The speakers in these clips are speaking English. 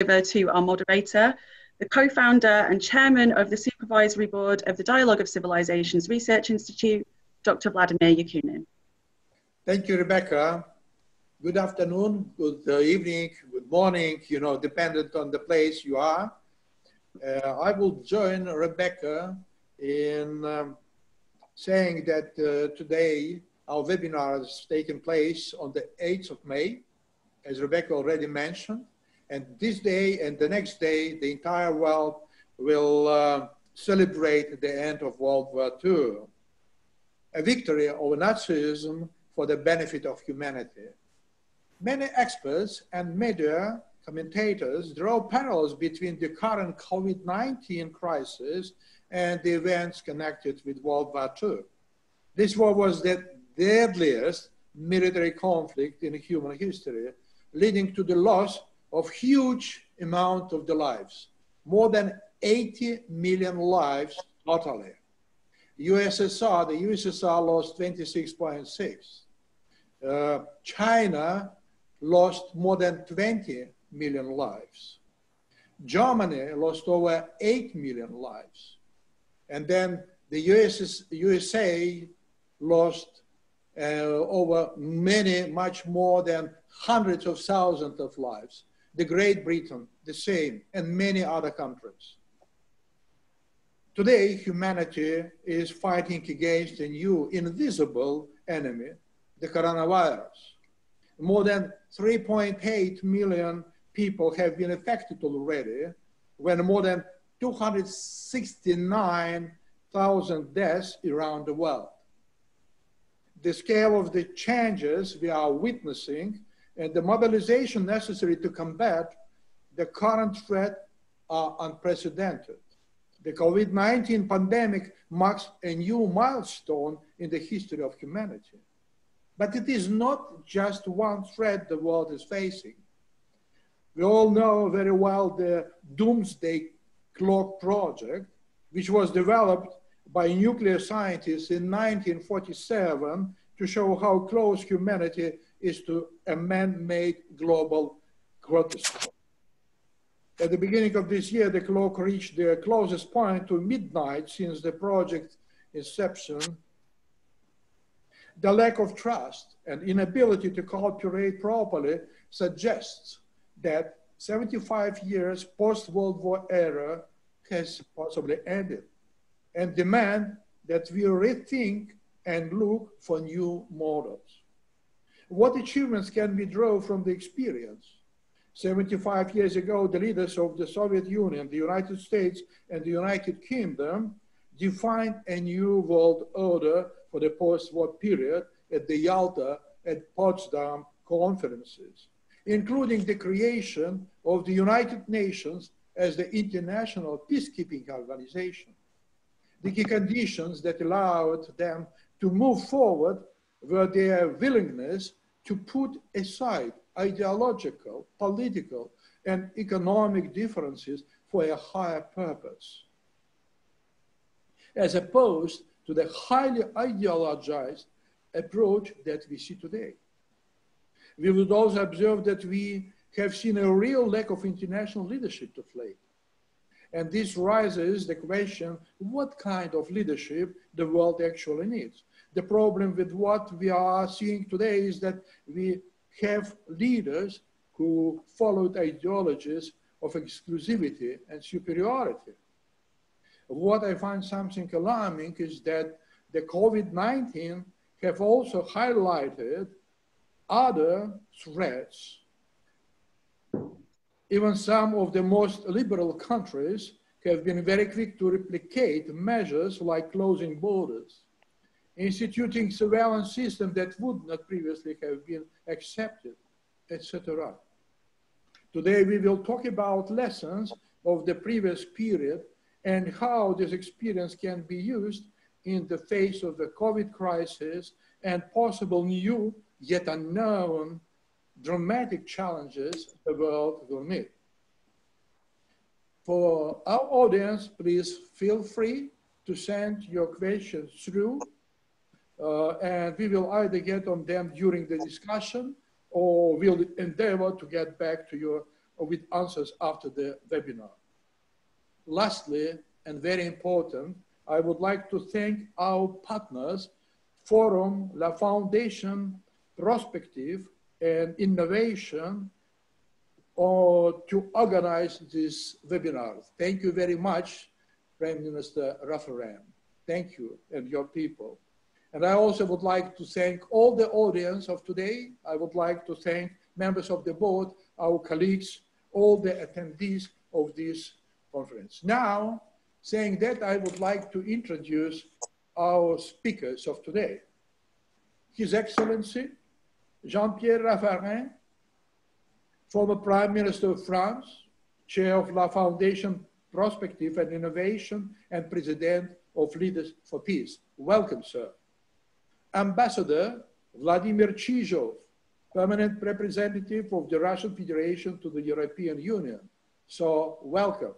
over to our moderator, the co-founder and chairman of the Supervisory Board of the Dialogue of Civilizations Research Institute, Dr. Vladimir Yakunin. Thank you, Rebecca. Good afternoon, good evening, good morning, dependent on the place you are. I will join Rebecca in saying that today our webinar is taking place on the 8th of May, as Rebecca already mentioned. And this day and the next day, the entire world will celebrate the end of World War II, a victory over Nazism for the benefit of humanity. Many experts and media commentators draw parallels between the current COVID-19 crisis and the events connected with World War II. This war was the deadliest military conflict in human history, leading to the loss of huge amount of the lives, more than 80 million lives totally. The USSR lost 26.6. China lost more than 20 million lives. Germany lost over 8 million lives. And then the USA lost over much more than hundreds of thousands of lives. The Great Britain, the same, and many other countries. Today, humanity is fighting against a new invisible enemy, the coronavirus. More than 3.8 million people have been affected already, when more than 269,000 deaths around the world. The scale of the changes we are witnessing and the mobilization necessary to combat the current threat are unprecedented. The COVID-19 pandemic marks a new milestone in the history of humanity. But it is not just one threat the world is facing. We all know very well the Doomsday Clock project, which was developed by nuclear scientists in 1947 to show how close humanity is to a man-made global catastrophe. At the beginning of this year, the clock reached the closest point to midnight since the project's inception. The lack of trust and inability to cooperate properly suggests that 75 years post-World War era has possibly ended, and demand that we rethink and look for new models. What achievements can we draw from the experience? 75 years ago, the leaders of the Soviet Union, the United States, and the United Kingdom defined a new world order for the post-war period at the Yalta and Potsdam conferences, including the creation of the United Nations as the international peacekeeping organization. The key conditions that allowed them to move forward were their willingness to put aside ideological, political, and economic differences for a higher purpose, as opposed to the highly ideologized approach that we see today. We would also observe that we have seen a real lack of international leadership of late. And this raises the question, what kind of leadership the world actually needs? The problem with what we are seeing today is that we have leaders who followed ideologies of exclusivity and superiority. What I find something alarming is that the COVID-19 have also highlighted other threats. Even some of the most liberal countries have been very quick to replicate measures like closing borders, instituting surveillance systems that would not previously have been accepted, etc. Today, we will talk about lessons of the previous period and how this experience can be used in the face of the COVID crisis and possible new, yet unknown, dramatic challenges the world will meet. For our audience, please feel free to send your questions through, and we will either get on them during the discussion or we'll endeavor to get back to your with answers after the webinar. Lastly, and very important, I would like to thank our partners, Forum, La Foundation, Prospective, and Innovation, to organize this webinar. Thank you very much, Prime Minister Raffarin. Thank you and your people. And I also would like to thank all the audience of today. I would like to thank members of the board, our colleagues, all the attendees of this conference. Now, saying that, I would like to introduce our speakers of today. His Excellency, Jean-Pierre Raffarin, former Prime Minister of France, Chair of La Foundation Prospective and Innovation, and President of Leaders for Peace. Welcome, sir. Ambassador Vladimir Chizhov, Permanent Representative of the Russian Federation to the European Union. So, welcome.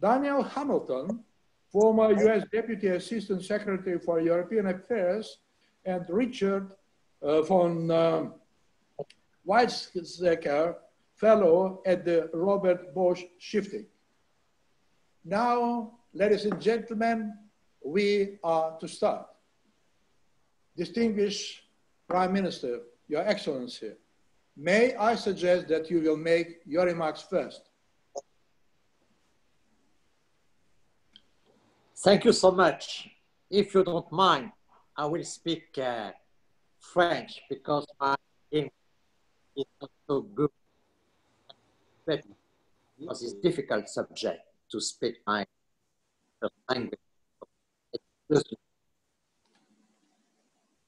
Daniel Hamilton, former US Deputy Assistant Secretary for European Affairs, and Richard von Weizsäcker, Fellow at the Robert Bosch Shifting. Now, ladies and gentlemen, we are to start. Distinguished Prime Minister, Your Excellency, may I suggest that you will make your remarks first? Thank you so much. If you don't mind, I will speak French because my English is not so good. Because it's a difficult subject to speak my language.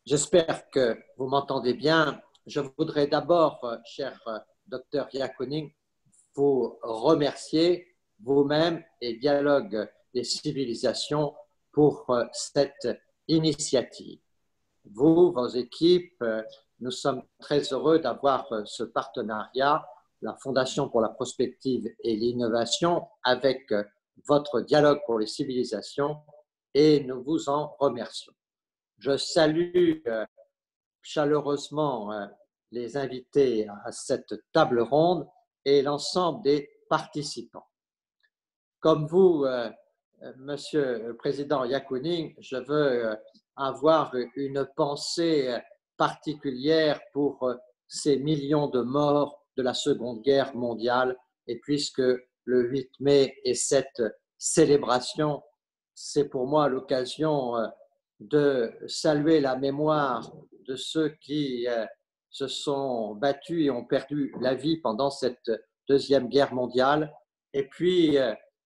J'espère que vous m'entendez bien. Je voudrais d'abord, cher Dr Yakunin, vous remercier vous-même et Dialogue des civilisations pour cette initiative. Vous, vos équipes, nous sommes très heureux d'avoir ce partenariat, la Fondation pour la prospective et l'innovation, avec votre Dialogue pour les civilisations, et nous vous en remercions. Je salue chaleureusement les invités à cette table ronde et l'ensemble des participants. Comme vous, Monsieur le Président Yakunin, je veux avoir une pensée particulière pour ces millions de morts de la Seconde Guerre mondiale, et puisque le 8 mai est cette célébration, c'est pour moi l'occasion de saluer la mémoire de ceux qui se sont battus et ont perdu la vie pendant cette Deuxième Guerre mondiale. Et puis,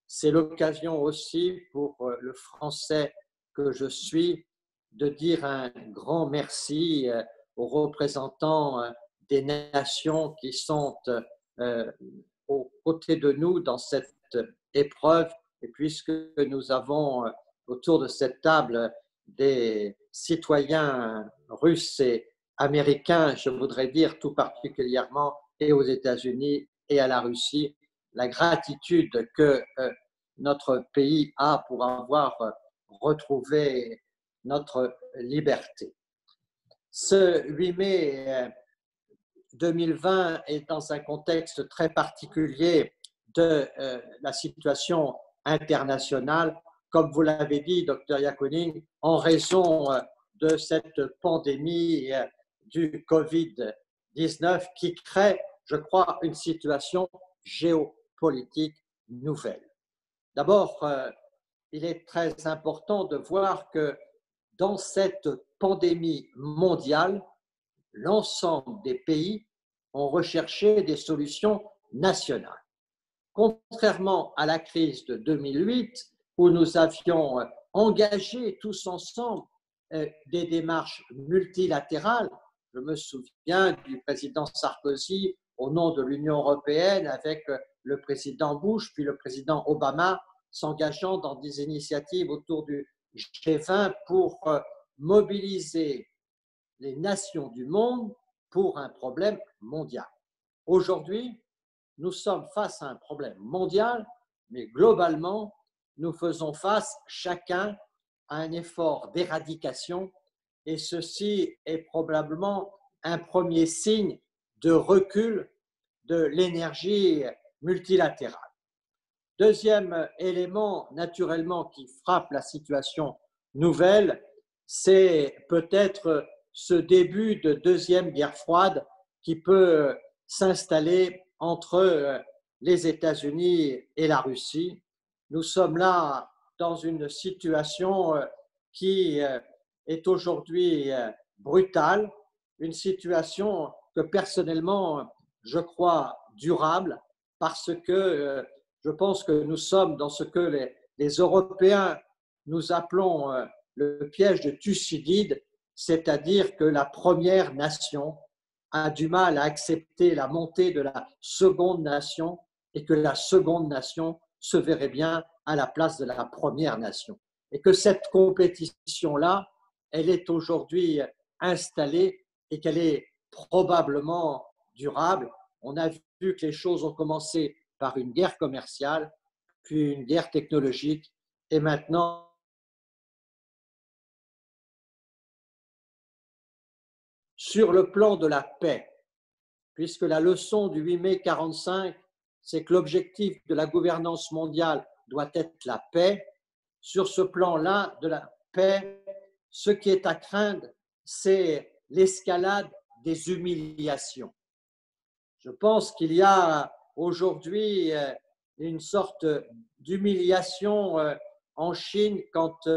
c'est l'occasion aussi pour le Français que je suis de dire un grand merci aux représentants des nations qui sont aux côtés de nous dans cette épreuve. Et puisque nous avons autour de cette table des citoyens russes et américains, je voudrais dire tout particulièrement et aux États-Unis et à la Russie, la gratitude que notre pays a pour avoir retrouvé notre liberté. Ce 8 mai 2020 est dans un contexte très particulier de la situation internationale, comme vous l'avez dit, Dr Yakunin, en raison de cette pandémie du Covid-19 qui crée, je crois, une situation géopolitique nouvelle. D'abord, il est très important de voir que dans cette pandémie mondiale, l'ensemble des pays ont recherché des solutions nationales. Contrairement à la crise de 2008, où nous avions engagé tous ensemble des démarches multilatérales, je me souviens du président Sarkozy au nom de l'Union européenne avec le président Bush, puis le président Obama, s'engageant dans des initiatives autour du G20 pour mobiliser les nations du monde pour un problème mondial. Aujourd'hui, nous sommes face à un problème mondial, mais globalement, nous faisons face chacun à un effort d'éradication, et ceci est probablement un premier signe de recul de l'énergie multilatérale. Deuxième élément, naturellement, qui frappe la situation nouvelle, c'est peut-être ce début de deuxième guerre froide qui peut s'installer entre les États-Unis et la Russie. Nous sommes là dans une situation qui est aujourd'hui brutale, une situation que personnellement je crois durable parce que je pense que nous sommes dans ce que les Européens nous appelons le piège de Thucydide, c'est-à-dire que la première nation a du mal à accepter la montée de la seconde nation et que la seconde nation se verrait bien à la place de la première nation. Et que cette compétition-là, elle est aujourd'hui installée et qu'elle est probablement durable. On a vu que les choses ont commencé par une guerre commerciale, puis une guerre technologique, et maintenant sur le plan de la paix, puisque la leçon du 8 mai 1945, c'est que l'objectif de la gouvernance mondiale doit être la paix. Sur ce plan-là de la paix, ce qui est à craindre, c'est l'escalade des humiliations. Je pense qu'il y a aujourd'hui une sorte d'humiliation en Chine quand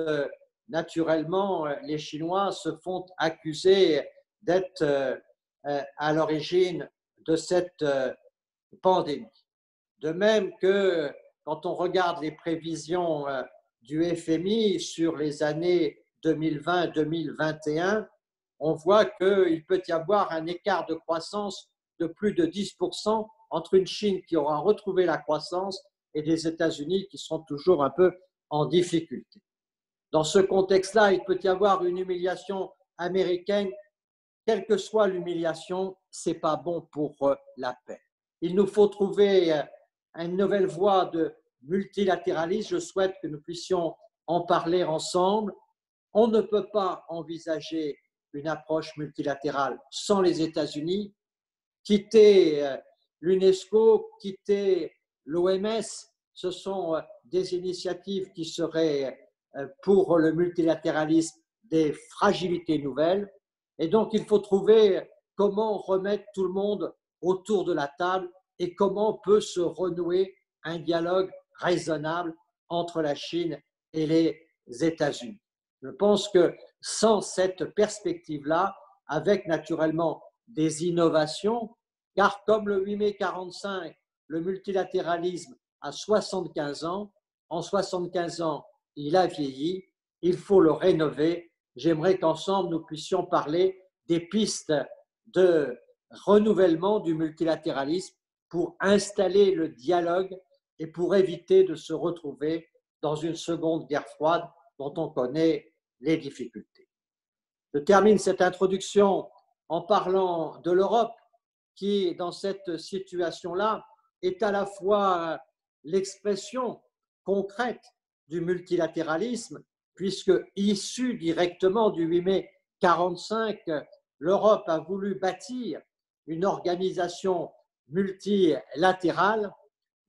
naturellement les Chinois se font accuser d'être à l'origine de cette pandémie. De même que quand on regarde les prévisions du FMI sur les années 2020-2021, on voit qu'il peut y avoir un écart de croissance de plus de 10% entre une Chine qui aura retrouvé la croissance et des États-Unis qui sont toujours un peu en difficulté. Dans ce contexte-là, il peut y avoir une humiliation américaine. Quelle que soit l'humiliation, ce n'est pas bon pour la paix. Il nous faut trouver une nouvelle voie de multilatéralisme. Je souhaite que nous puissions en parler ensemble. On ne peut pas envisager une approche multilatérale sans les États-Unis. Quitter l'UNESCO, quitter l'OMS, ce sont des initiatives qui seraient pour le multilatéralisme des fragilités nouvelles. Et donc, il faut trouver comment remettre tout le monde autour de la table et comment peut se renouer un dialogue raisonnable entre la Chine et les États-Unis. Je pense que sans cette perspective-là, avec naturellement des innovations, car comme le 8 mai 1945, le multilatéralisme a 75 ans, en 75 ans, il a vieilli, il faut le rénover. J'aimerais qu'ensemble, nous puissions parler des pistes de renouvellement du multilatéralisme pour installer le dialogue et pour éviter de se retrouver dans une seconde guerre froide dont on connaît les difficultés. Je termine cette introduction en parlant de l'Europe qui, dans cette situation-là, est à la fois l'expression concrète du multilatéralisme, puisque issue directement du 8 mai 1945, l'Europe a voulu bâtir une organisation multilatérale,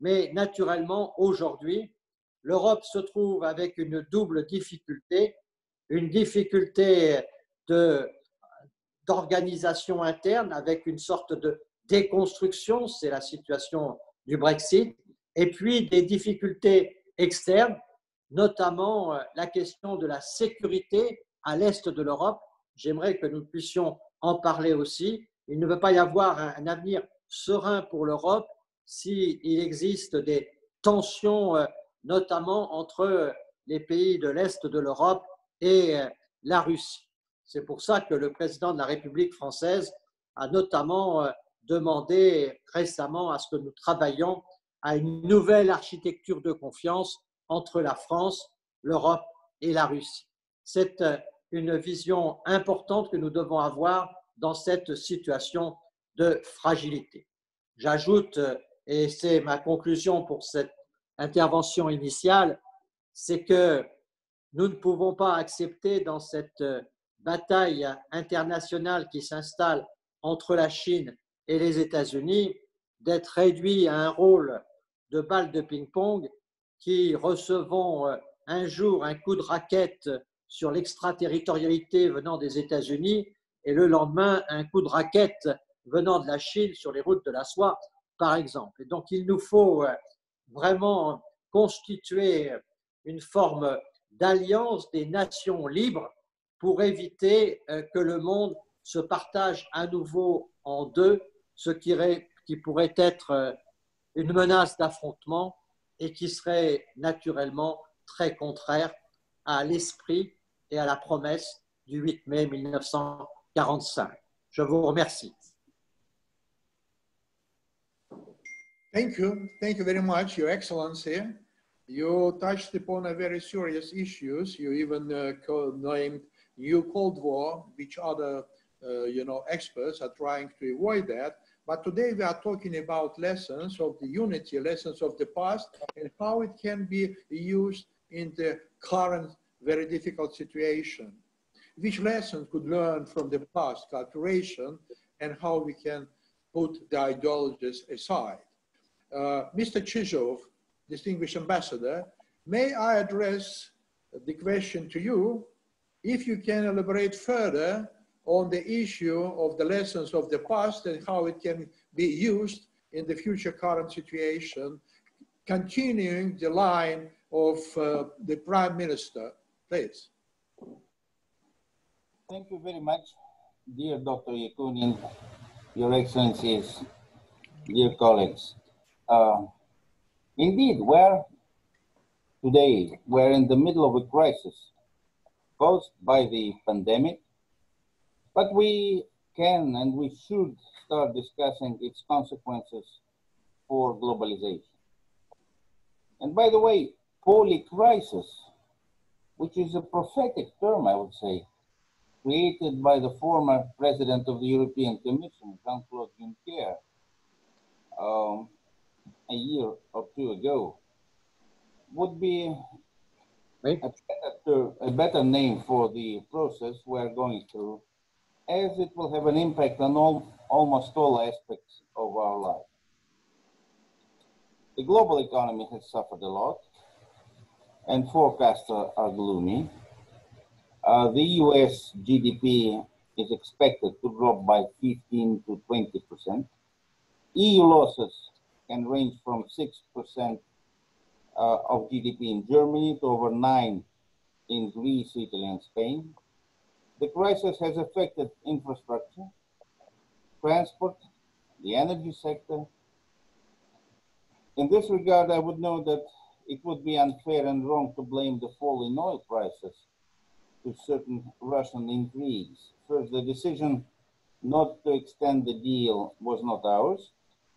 mais naturellement, aujourd'hui, l'Europe se trouve avec une double difficulté, une difficulté d'organisation interne avec une sorte de déconstruction, c'est la situation du Brexit, et puis des difficultés externes, notamment la question de la sécurité à l'est de l'Europe. J'aimerais que nous puissions en parler aussi. Il ne peut pas y avoir un avenir serein pour l'Europe s'il existe des tensions, notamment entre les pays de l'est de l'Europe et la Russie. C'est pour ça que le président de la République française a notamment demandé récemment à ce que nous travaillions à une nouvelle architecture de confiance entre la France, l'Europe et la Russie. C'est une vision importante que nous devons avoir dans cette situation de fragilité. J'ajoute, et c'est ma conclusion pour cette intervention initiale, c'est que nous ne pouvons pas accepter dans cette bataille internationale qui s'installe entre la Chine et les États-Unis d'être réduits à un rôle de balle de ping-pong qui recevons un jour un coup de raquette sur l'extraterritorialité venant des États-Unis et le lendemain un coup de raquette venant de la Chine sur les routes de la soie, par exemple. Et donc il nous faut vraiment constituer une forme d'alliance des nations libres pour éviter que le monde se partage à nouveau en deux, ce qui pourrait être une menace d'affrontement et qui serait naturellement très contraire à l'esprit et à la promesse du 8 mai 1945. Je vous remercie. Thank you very much, Your Excellency. You touched upon a very serious issues. You even named new Cold War, which other experts are trying to avoid that. But today we are talking about lessons of the unity, lessons of the past, and how it can be used in the current very difficult situation. Which lessons could learn from the past cooperation, and how we can put the ideologies aside. Mr. Chizhov, distinguished ambassador, may I address the question to you, if you can elaborate further on the issue of the lessons of the past and how it can be used in the future current situation, continuing the line of the Prime Minister, please. Thank you very much, dear Dr. Yakunin, Your Excellencies, dear colleagues. Indeed, today we're in the middle of a crisis caused by the pandemic, but we can and we should start discussing its consequences for globalization. And by the way, polycrisis, which is a prophetic term, I would say, created by the former president of the European Commission, Jean-Claude Juncker, a year or two ago, would be a better name for the process we're going through, as it will have an impact on almost all aspects of our life. The global economy has suffered a lot, and forecasts are gloomy. The US GDP is expected to drop by 15 to 20%. EU losses can range from 6% of GDP in Germany to over 9% in Greece, Italy, and Spain. The crisis has affected infrastructure, transport, the energy sector. In this regard, I would note that it would be unfair and wrong to blame the fall in oil prices to certain Russian intrigues. First, the decision not to extend the deal was not ours.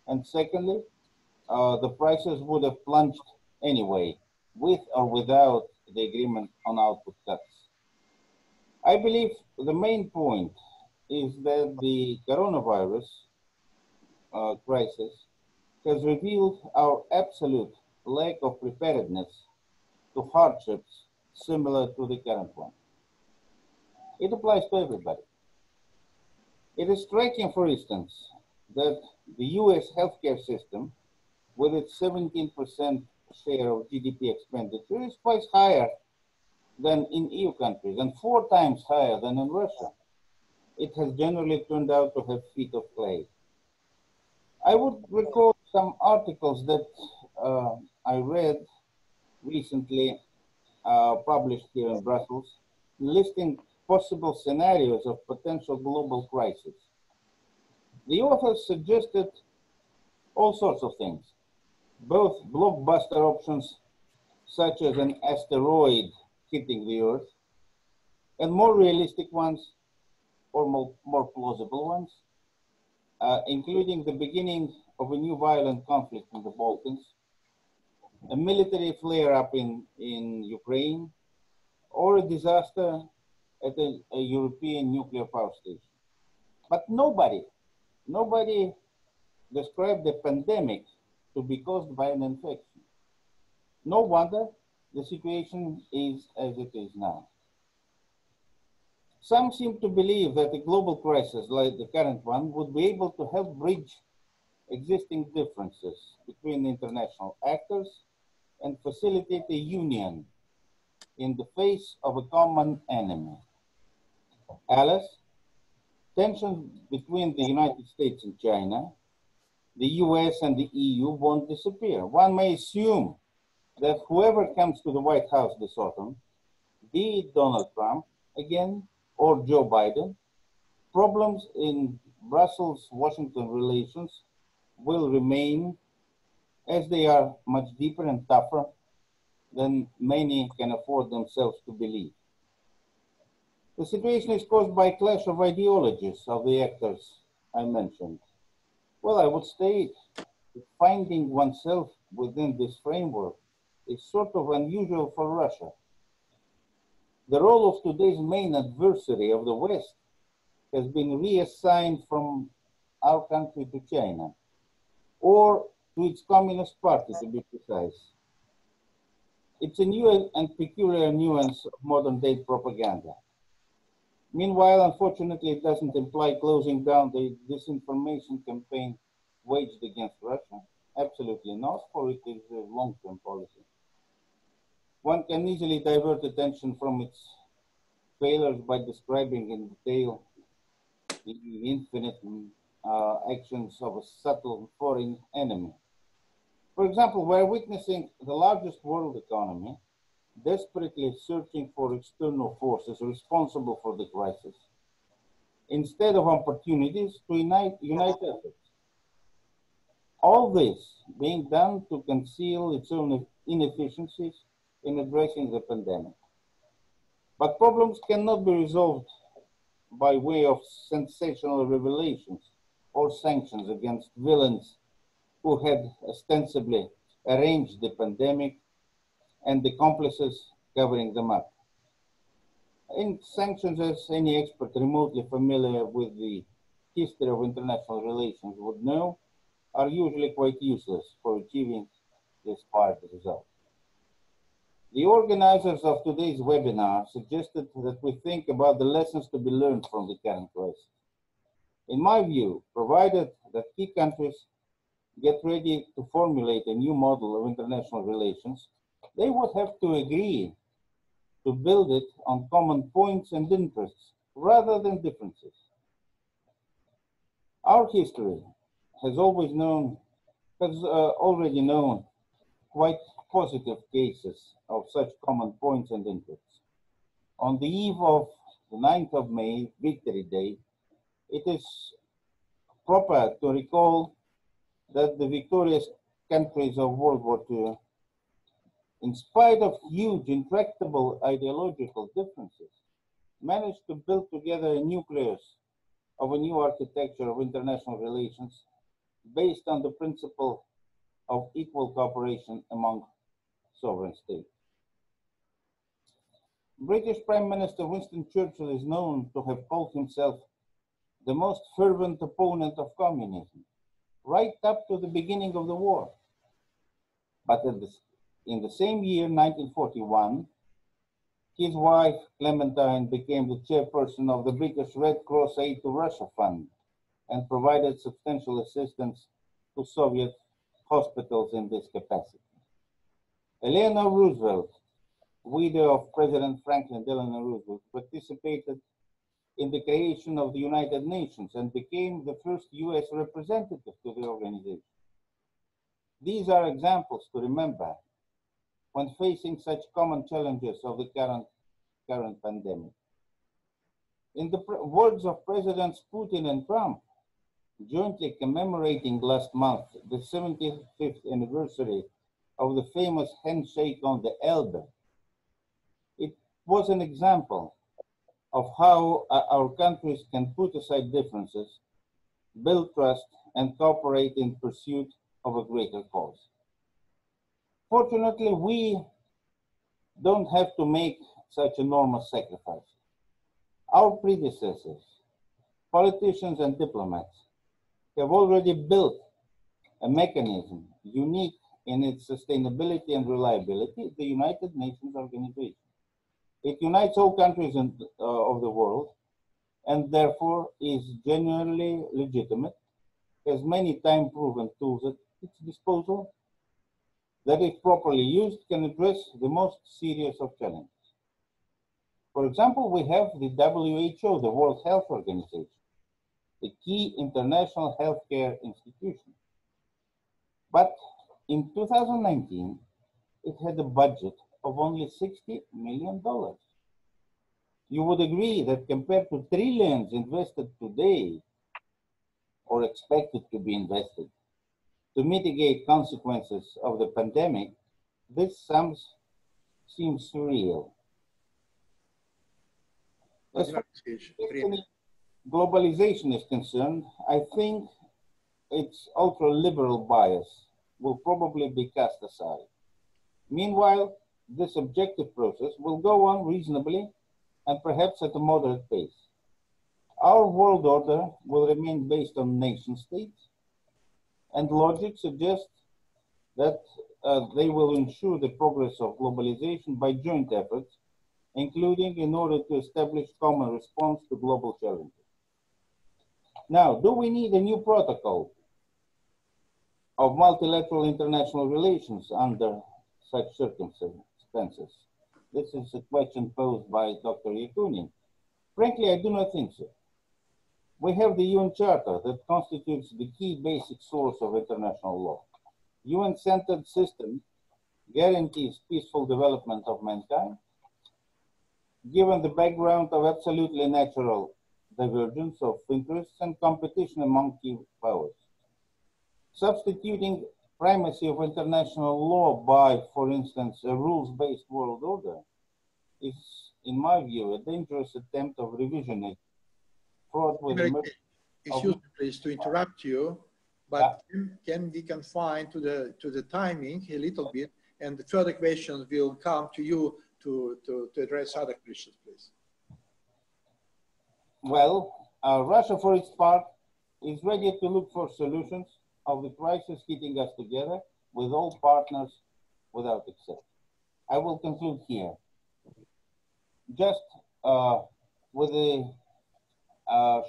And secondly, the prices would have plunged anyway, with or without the agreement on output cuts. I believe the main point is that the coronavirus crisis has revealed our absolute lack of preparedness to hardships similar to the current one. It applies to everybody. It is striking, for instance, that the US healthcare system, with its 17% share of GDP expenditure, is twice higher than in EU countries and 4 times higher than in Russia. It has generally turned out to have feet of clay. I would recall some articles that I read recently published here in Brussels, listing possible scenarios of potential global crisis. The authors suggested all sorts of things, both blockbuster options such as an asteroid hitting the Earth, and more realistic ones or more plausible ones, including the beginning of a new violent conflict in the Balkans, a military flare-up in Ukraine, or a disaster at a European nuclear power station. But nobody described the pandemic to be caused by an infection. No wonder the situation is as it is now. Some seem to believe that a global crisis like the current one would be able to help bridge existing differences between international actors and facilitate a union in the face of a common enemy. Alice, tensions between the United States and China, the US and the EU won't disappear. One may assume that whoever comes to the White House this autumn, be it Donald Trump again or Joe Biden, problems in Brussels-Washington relations will remain, as they are much deeper and tougher than many can afford themselves to believe. The situation is caused by a clash of ideologies of the actors I mentioned. Well, I would state that finding oneself within this framework is sort of unusual for Russia. The role of today's main adversary of the West has been reassigned from our country to China, or to its Communist Party, to be precise. It's a new and peculiar nuance of modern-day propaganda. Meanwhile, unfortunately, it doesn't imply closing down the disinformation campaign waged against Russia. Absolutely not, for it is a long-term policy. One can easily divert attention from its failures by describing in detail the infinite actions of a subtle foreign enemy. For example, we're witnessing the largest world economy desperately searching for external forces responsible for the crisis, instead of opportunities to unite efforts. All this being done to conceal its own inefficiencies in addressing the pandemic. But problems cannot be resolved by way of sensational revelations or sanctions against villains who had ostensibly arranged the pandemic and the accomplices covering them up. And sanctions, as any expert remotely familiar with the history of international relations would know, are usually quite useless for achieving the aspired result. The organizers of today's webinar suggested that we think about the lessons to be learned from the current crisis. In my view, provided that key countries get ready to formulate a new model of international relations, they would have to agree to build it on common points and interests rather than differences. Our history has already known quite positive cases of such common points and interests. On the eve of the 9th of May, Victory Day, it is proper to recall that the victorious countries of World War II, in spite of huge, intractable ideological differences, managed to build together a nucleus of a new architecture of international relations based on the principle of equal cooperation among sovereign states. British Prime Minister Winston Churchill is known to have called himself the most fervent opponent of communism, right up to the beginning of the war. But in the same year, 1941, his wife, Clementine, became the chairperson of the British Red Cross Aid to Russia Fund and provided substantial assistance to Soviet hospitals in this capacity. Eleanor Roosevelt, widow of President Franklin Delano Roosevelt, participated in the creation of the United Nations and became the first US representative to the organization. These are examples to remember when facing such common challenges of the current pandemic. In the words of Presidents Putin and Trump, jointly commemorating last month the 75th anniversary of the famous handshake on the Elbe, it was an example of how our countries can put aside differences, build trust, and cooperate in pursuit of a greater cause. Fortunately, we don't have to make such enormous sacrifices. Our predecessors, politicians and diplomats, have already built a mechanism unique in its sustainability and reliability, the United Nations Organization. It unites all countries of the world and therefore is genuinely legitimate, has many time-proven tools at its disposal that, if properly used, can address the most serious of challenges. For example, we have the WHO, the World Health Organization, a key international healthcare institution. But in 2019, it had a budget of only $60 million. You would agree that compared to trillions invested today, or expected to be invested, to mitigate consequences of the pandemic, this sum seems surreal. As far as globalization is concerned, I think its ultra-liberal bias will probably be cast aside. Meanwhile, this objective process will go on reasonably and perhaps at a moderate pace. Our world order will remain based on nation states, and logic suggests that they will ensure the progress of globalization by joint efforts, including in order to establish common response to global challenges. Now, do we need a new protocol of multilateral international relations under such circumstances? This is a question posed by Dr. Yakunin. Frankly, I do not think so. We have the UN Charter that constitutes the key basic source of international law. UN-centered system guarantees peaceful development of mankind, given the background of absolutely natural divergence of interests and competition among key powers. Substituting primacy of international law by, for instance, a rules-based world order is, in my view, a dangerous attempt of revisionism. Excuse me, please, to interrupt you, but can we confine to the timing a little bit, and the further questions will come to you to address other questions, please. Well, Russia, for its part, is ready to look for solutions of the crisis hitting us together with all partners without exception. I will conclude here. Just with a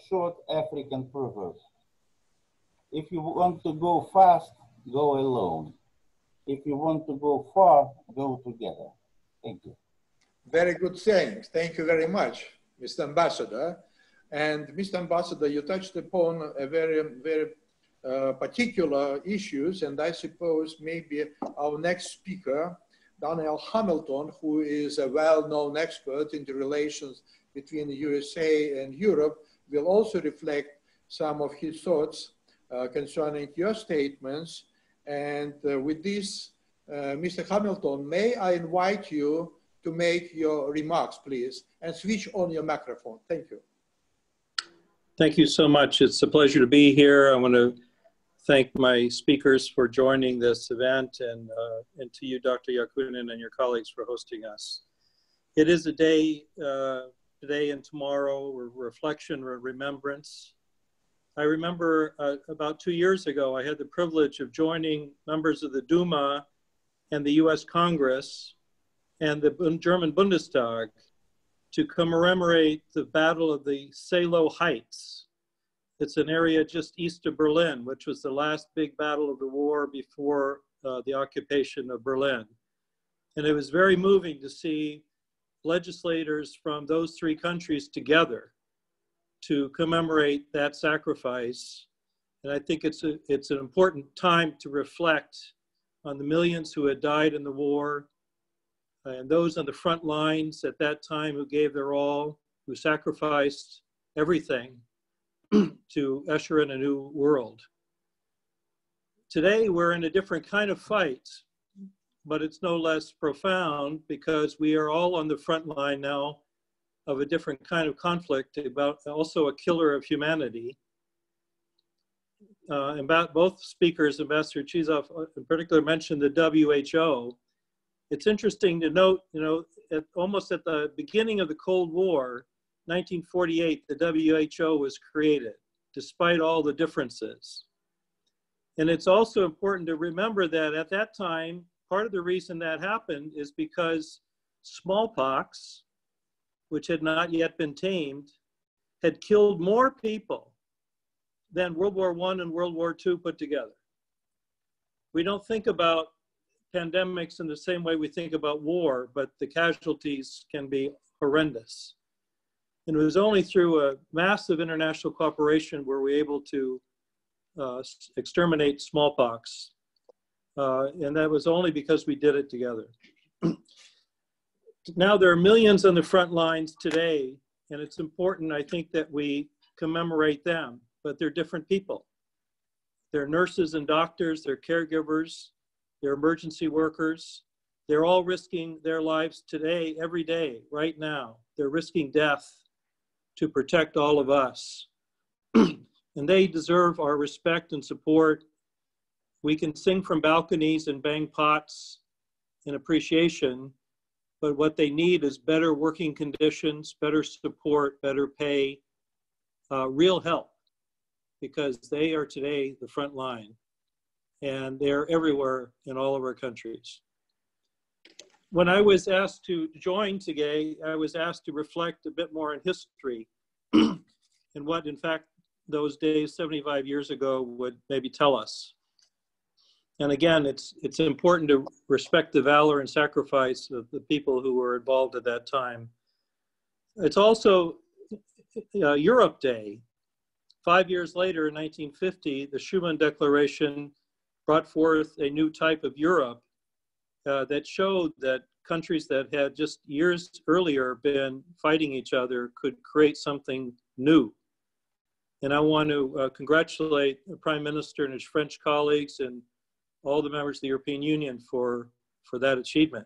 short African proverb. If you want to go fast, go alone. If you want to go far, go together. Thank you. Very good saying. Thank you very much, Mr. Ambassador. And Mr. Ambassador, you touched upon a very particular issues, and I suppose maybe our next speaker, Daniel Hamilton, who is a well-known expert in the relations between the USA and Europe, will also reflect some of his thoughts concerning your statements. And with this, Mr. Hamilton, may I invite you to make your remarks, please, and switch on your microphone. Thank you. Thank you so much. It's a pleasure to be here. I want to thank my speakers for joining this event, and to you, Dr. Yakunin, and your colleagues for hosting us. It is a day, today and tomorrow, reflection, remembrance. I remember about 2 years ago, I had the privilege of joining members of the Duma and the US Congress and the German Bundestag to commemorate the Battle of the Seelow Heights. It's an area just east of Berlin, which was the last big battle of the war before the occupation of Berlin. And it was very moving to see legislators from those three countries together to commemorate that sacrifice. And I think it's an important time to reflect on the millions who had died in the war, and those on the front lines at that time who gave their all, who sacrificed everything to usher in a new world. Today, we're in a different kind of fight, but it's no less profound because we are all on the front line now of a different kind of conflict, about also a killer of humanity. Both speakers, Ambassador Chizov in particular, mentioned the WHO. It's interesting to note, almost at the beginning of the Cold War, 1948, the WHO was created, despite all the differences. And it's also important to remember that at that time, part of the reason that happened is because smallpox, which had not yet been tamed, had killed more people than World War I and World War II put together. We don't think about pandemics in the same way we think about war, but the casualties can be horrendous. And it was only through a massive international cooperation were we able to exterminate smallpox. And that was only because we did it together. Now there are millions on the front lines today, and it's important, I think, that we commemorate them, but they're different people. They're nurses and doctors, they're caregivers, they're emergency workers. They're all risking their lives today, every day, right now. They're risking death to protect all of us. And they deserve our respect and support. We can sing from balconies and bang pots in appreciation, but what they need is better working conditions, better support, better pay, real help, because they are today the front line, and they're everywhere in all of our countries. When I was asked to join today, I was asked to reflect a bit more on history and what, in fact, those days 75 years ago would maybe tell us. And again, it's important to respect the valor and sacrifice of the people who were involved at that time. It's also Europe Day. 5 years later, in 1950, the Schuman Declaration brought forth a new type of Europe that showed that countries that had just years earlier been fighting each other could create something new. And I want to congratulate the Prime Minister and his French colleagues and all the members of the European Union for that achievement.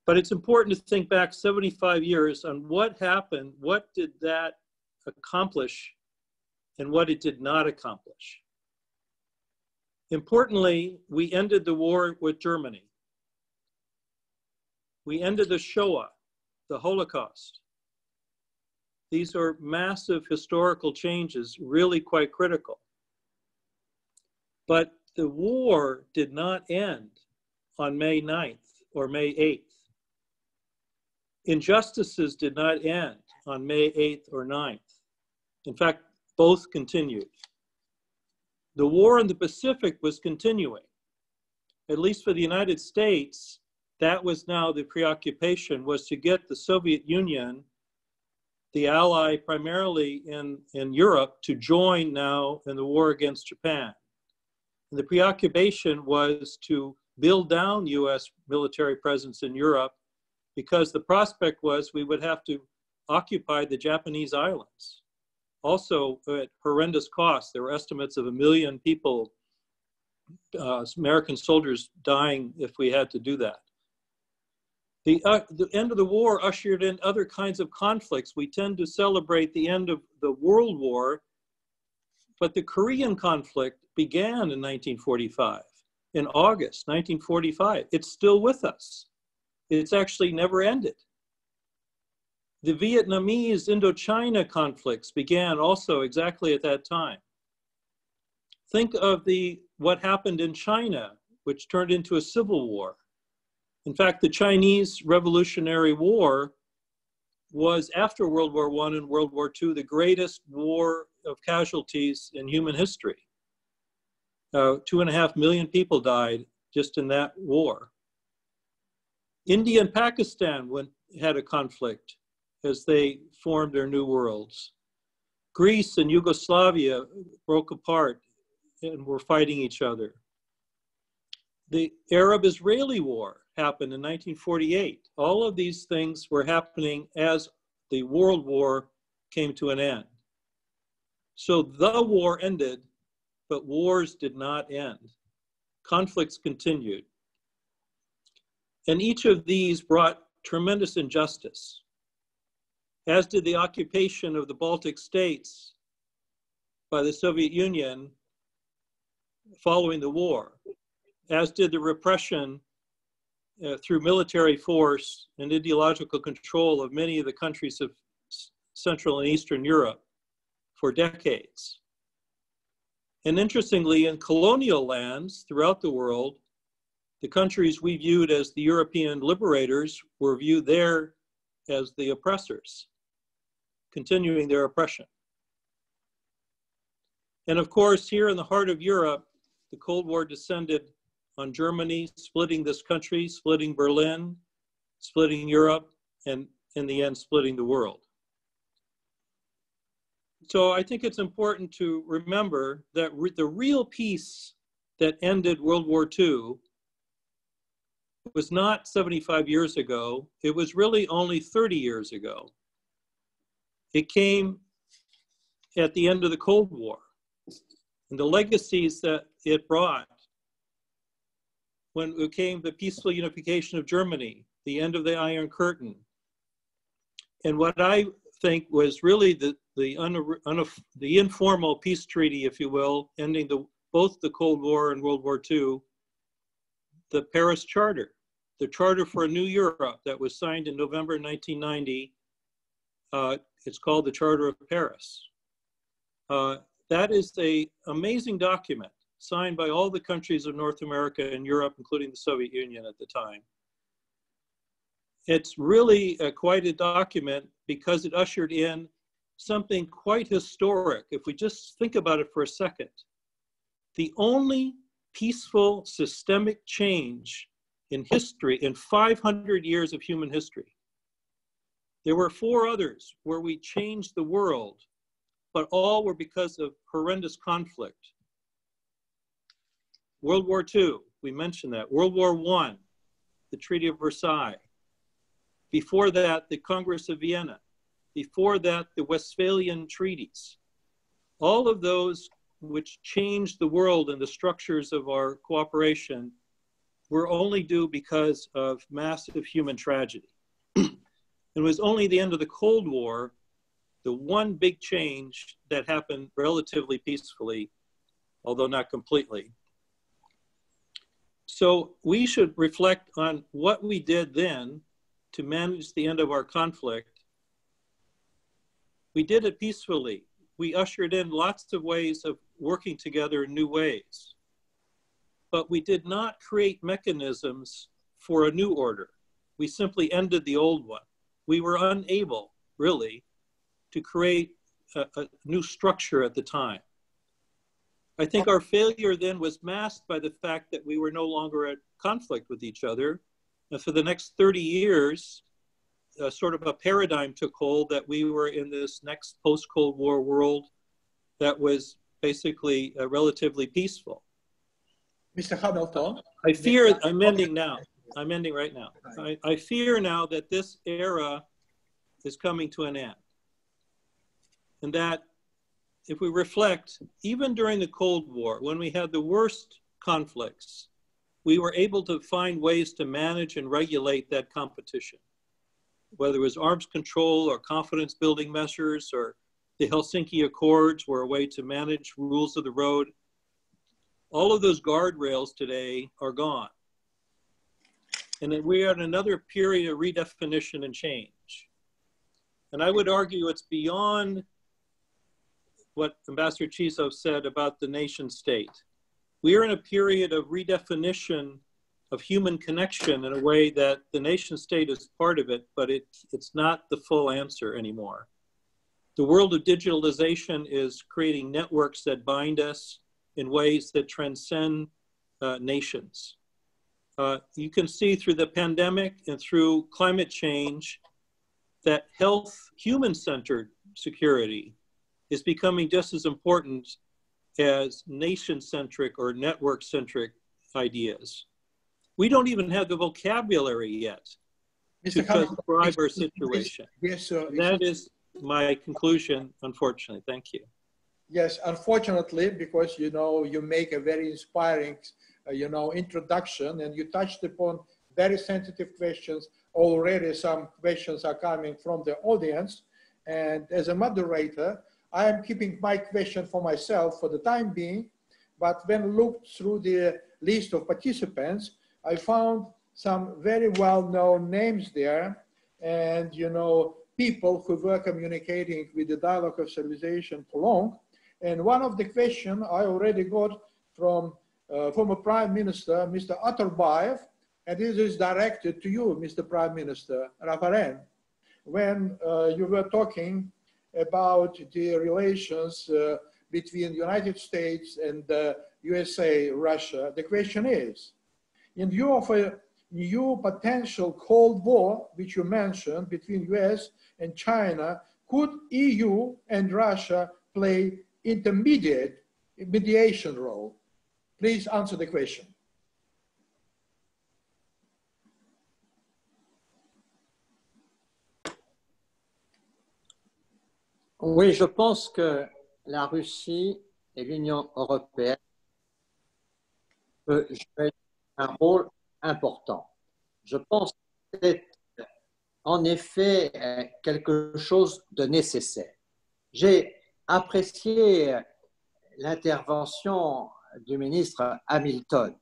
But it's important to think back 75 years on what happened, what did that accomplish, and what it did not accomplish. Importantly, we ended the war with Germany. We ended the Shoah, the Holocaust. These are massive historical changes, really quite critical. But the war did not end on May 9th or May 8th. Injustices did not end on May 8th or 9th. In fact, both continued. The war in the Pacific was continuing. At least for the United States, that was now the preoccupation, was to get the Soviet Union, the ally primarily in Europe, to join now in the war against Japan. And the preoccupation was to build down US military presence in Europe, because the prospect was we would have to occupy the Japanese islands. Also at horrendous cost. There were estimates of 1 million people, American soldiers, dying if we had to do that. The end of the war ushered in other kinds of conflicts. We tend to celebrate the end of the World War, but the Korean conflict began in 1945, in August 1945. It's still with us. It's actually never ended. The Vietnamese Indochina conflicts began also exactly at that time. Think of what happened in China, which turned into a civil war. In fact, the Chinese Revolutionary War was, after World War I and World War II, the greatest war of casualties in human history. 2.5 million people died just in that war. India and Pakistan had a conflict as they formed their new worlds. Greece and Yugoslavia broke apart and were fighting each other. The Arab-Israeli War happened in 1948. All of these things were happening as the World War came to an end. So the war ended, but wars did not end. Conflicts continued. And each of these brought tremendous injustice, as did the occupation of the Baltic states by the Soviet Union following the war, as did the repression through military force and ideological control of many of the countries of Central and Eastern Europe for decades. And interestingly, in colonial lands throughout the world, the countries we viewed as the European liberators were viewed there as the oppressors, continuing their oppression. And of course, here in the heart of Europe, the Cold War descended on Germany, splitting this country, splitting Berlin, splitting Europe, and in the end, splitting the world. So I think it's important to remember that the real peace that ended World War II was not 75 years ago. It was really only 30 years ago. It came at the end of the Cold War. And the legacies that it brought when it came the peaceful unification of Germany, the end of the Iron Curtain, and what I think was really the informal peace treaty, if you will, ending both the Cold War and World War II, the Paris Charter, the Charter for a New Europe that was signed in November 1990. It's called the Charter of Paris. That is an amazing document signed by all the countries of North America and Europe, including the Soviet Union at the time. It's really quite a document because it ushered in something quite historic. If we just think about it for a second, the only peaceful systemic change in history, in 500 years of human history. There were 4 others where we changed the world, but all were because of horrendous conflict. World War II, we mentioned that. World War I, the Treaty of Versailles. Before that, the Congress of Vienna. Before that, the Westphalian treaties. All of those which changed the world and the structures of our cooperation were only due because of massive human tragedy. It was only the end of the Cold War, the one big change that happened relatively peacefully, although not completely. So we should reflect on what we did then to manage the end of our conflict. We did it peacefully. We ushered in lots of ways of working together in new ways. But we did not create mechanisms for a new order. We simply ended the old one. We were unable, really, to create a new structure at the time. I think our failure then was masked by the fact that we were no longer at conflict with each other. And for the next 30 years, sort of a paradigm took hold that we were in this next post-Cold War world that was basically relatively peaceful. Mr. Hamilton? I fear, I'm ending now. I'm ending right now. I fear now that this era is coming to an end. And that if we reflect, even during the Cold War, when we had the worst conflicts, we were able to find ways to manage and regulate that competition, whether it was arms control or confidence building measures, or the Helsinki Accords were a way to manage rules of the road. All of those guardrails today are gone. And then we are in another period of redefinition and change. And I would argue it's beyond what Ambassador Chiso said about the nation state. We are in a period of redefinition of human connection in a way that the nation state is part of it, but it's not the full answer anymore. The world of digitalization is creating networks that bind us in ways that transcend nations. You can see through the pandemic and through climate change that health, human-centered security is becoming just as important as nation-centric or network-centric ideas. We don't even have the vocabulary yet to describe our situation. Yes, sir. That is my conclusion, unfortunately. Thank you. Yes, unfortunately, because, you know, you make a very inspiring, introduction, and you touched upon very sensitive questions. Already some questions are coming from the audience. And as a moderator, I am keeping my question for myself for the time being, but when looked through the list of participants, I found some very well-known names there, and, you know, people who were communicating with the Dialogue of Civilization for long. And one of the questions I already got from former Prime Minister, Mr. Atarbayev, and this is directed to you, Mr. Prime Minister Raffarin, when you were talking about the relations between the United States and USA, Russia. The question is, in view of a new potential Cold War, which you mentioned, between US and China, could EU and Russia play mediation role? Please answer the question. Oui, je pense que la Russie et l'Union européenne peuvent jouer un rôle important. Je pense que c'est en effet quelque chose de nécessaire. J'ai apprécié l'intervention du ministre Hamilton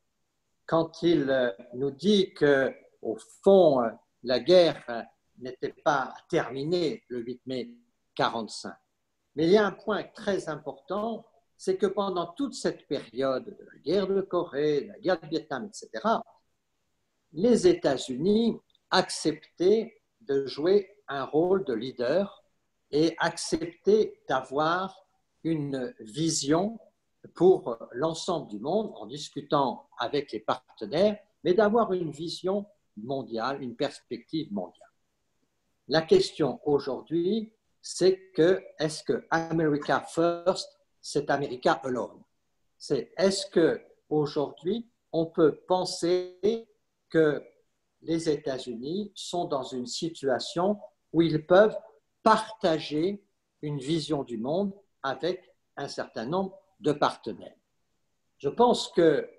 quand il nous dit que, au fond, la guerre n'était pas terminée le 8 mai 1945. Mais il y a un point très important, c'est que pendant toute cette période de la guerre de Corée, de la guerre du Vietnam, etc., les États-Unis acceptaient de jouer un rôle de leader et acceptaient d'avoir une vision pour l'ensemble du monde en discutant avec les partenaires, mais d'avoir une vision mondiale, une perspective mondiale. La question aujourd'hui, c'est que est-ce que America First, c'est America Alone? C'est est-ce que aujourd'hui on peut penser que les États-Unis sont dans une situation où ils peuvent partager une vision du monde avec un certain nombre de partenaires? Je pense que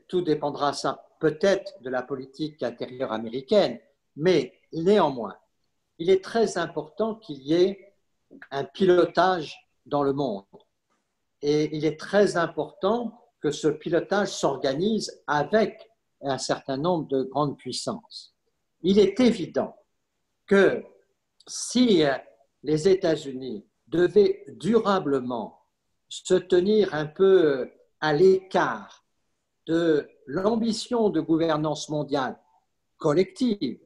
tout dépendra ça peut-être de la politique intérieure américaine, mais néanmoins, il est très important qu'il y ait un pilotage dans le monde. Et il est très important que ce pilotage s'organise avec un certain nombre de grandes puissances. Il est évident que si les États-Unis devaient durablement se tenir un peu à l'écart de l'ambition de gouvernance mondiale collective,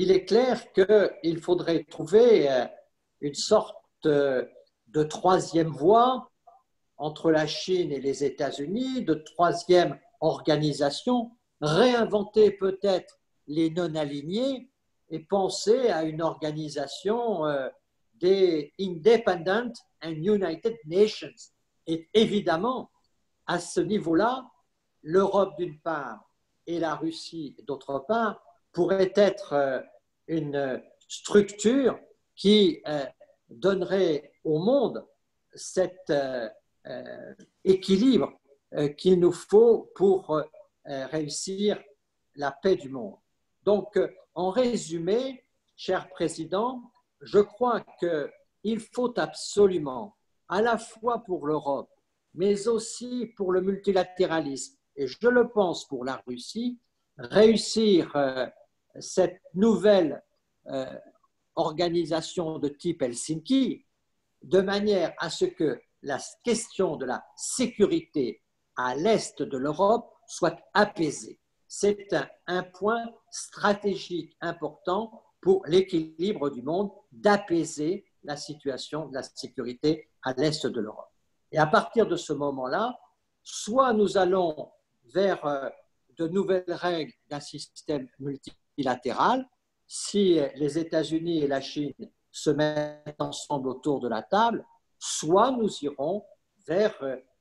il est clair qu'il faudrait trouver une sorte de troisième voie entre la Chine et les États-Unis, de troisième organisation, réinventer peut-être les non-alignés et penser à une organisation des Independent and United Nations. Et évidemment, à ce niveau-là, l'Europe d'une part et la Russie d'autre part pourrait être une structure qui donnerait au monde cet équilibre qu'il nous faut pour réussir la paix du monde. Donc, en résumé, cher Président, je crois qu'il faut absolument, à la fois pour l'Europe, mais aussi pour le multilatéralisme, et je le pense pour la Russie, réussir cette nouvelle organisation de type Helsinki, de manière à ce que la question de la sécurité à l'est de l'Europe soit apaisée. C'est un point stratégique important pour l'équilibre du monde, d'apaiser la situation de la sécurité à l'est de l'Europe. Et à partir de ce moment-là, soit nous allons vers de nouvelles règles d'un système multilatéral, si les États-Unis et la Chine se mettent ensemble autour de la table, soit nous irons vers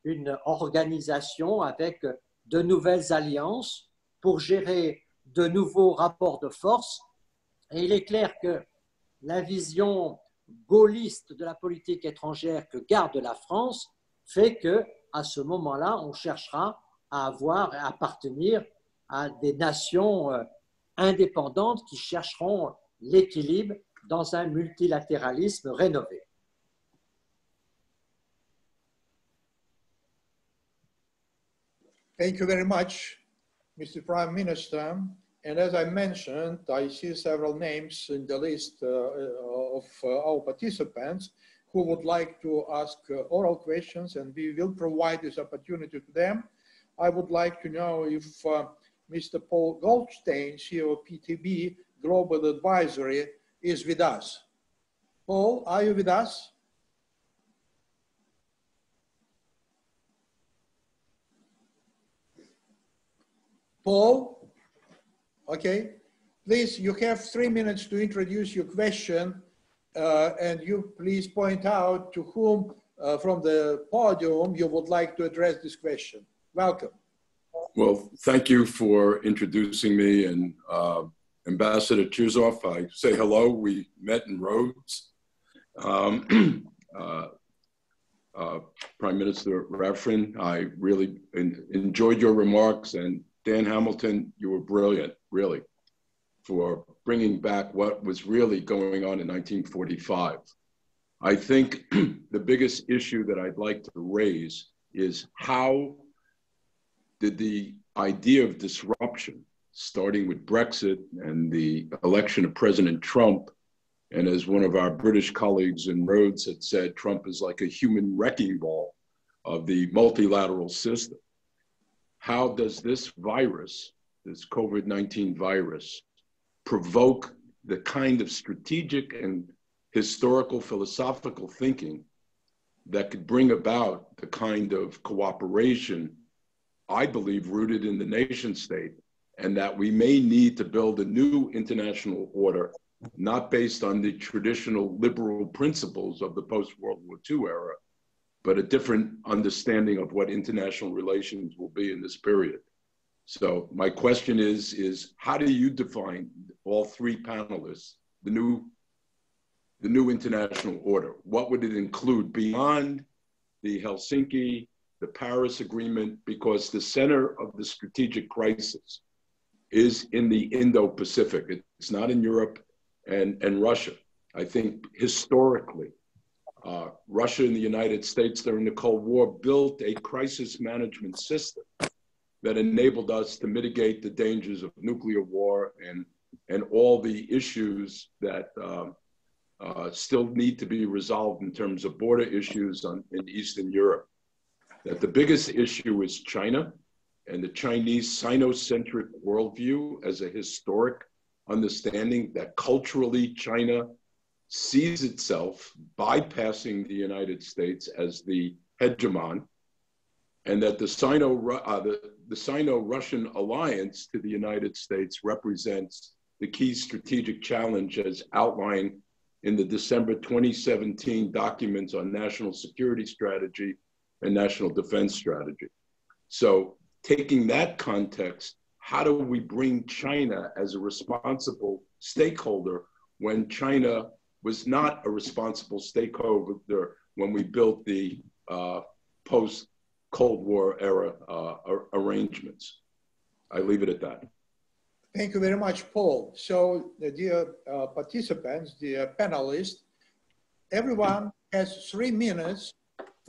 une organisation avec de nouvelles alliances pour gérer de nouveaux rapports de force. Et il est clair que la vision gaulliste de la politique étrangère que garde la France fait qu'à ce moment-là, on cherchera à appartenir à des nations indépendantes qui chercheront l'équilibre dans un multilatéralisme rénové. Thank you very much, Mr. Prime Minister. And as I mentioned, I see several names in the list of our participants who would like to ask oral questions, and we will provide this opportunity to them. I would like to know if Mr. Paul Goldstein, CEO of PTB Global Advisory, is with us. Paul, are you with us? Paul? Okay. Please, you have 3 minutes to introduce your question, and you please point out to whom from the podium you would like to address this question. Welcome. Well, thank you for introducing me, and Ambassador Chuzov, I say hello. We met in Rhodes. Prime Minister Raffarin, I really enjoyed your remarks, and Dan Hamilton, you were brilliant, really, for bringing back what was really going on in 1945. I think the biggest issue that I'd like to raise is how did the idea of disruption, starting with Brexit and the election of President Trump, and as one of our British colleagues in Rhodes had said, Trump is like a human wrecking ball of the multilateral system. How does this virus, this COVID-19 virus, provoke the kind of strategic and historical philosophical thinking that could bring about the kind of cooperation, I believe, rooted in the nation state, and that we may need to build a new international order, not based on the traditional liberal principles of the post-World War II era, but a different understanding of what international relations will be in this period. So my question is how do you define, all three panelists, the new international order? What would it include beyond the Helsinki, the Paris Agreement, because the center of the strategic crisis is in the Indo-Pacific. It's not in Europe and Russia. I think historically, Russia and the United States during the Cold War built a crisis management system that enabled us to mitigate the dangers of nuclear war and all the issues that still need to be resolved in terms of border issues in Eastern Europe. That the biggest issue is China and the Chinese Sino-centric worldview as a historic understanding that culturally China sees itself bypassing the United States as the hegemon, and that the Sino-Russian alliance to the United States represents the key strategic challenge as outlined in the December 2017 documents on national security strategy and national defense strategy. So taking that context, how do we bring China as a responsible stakeholder when China was not a responsible stakeholder when we built the post-Cold War era arrangements? I leave it at that. Thank you very much, Paul. So, dear participants, dear panelists, everyone has 3 minutes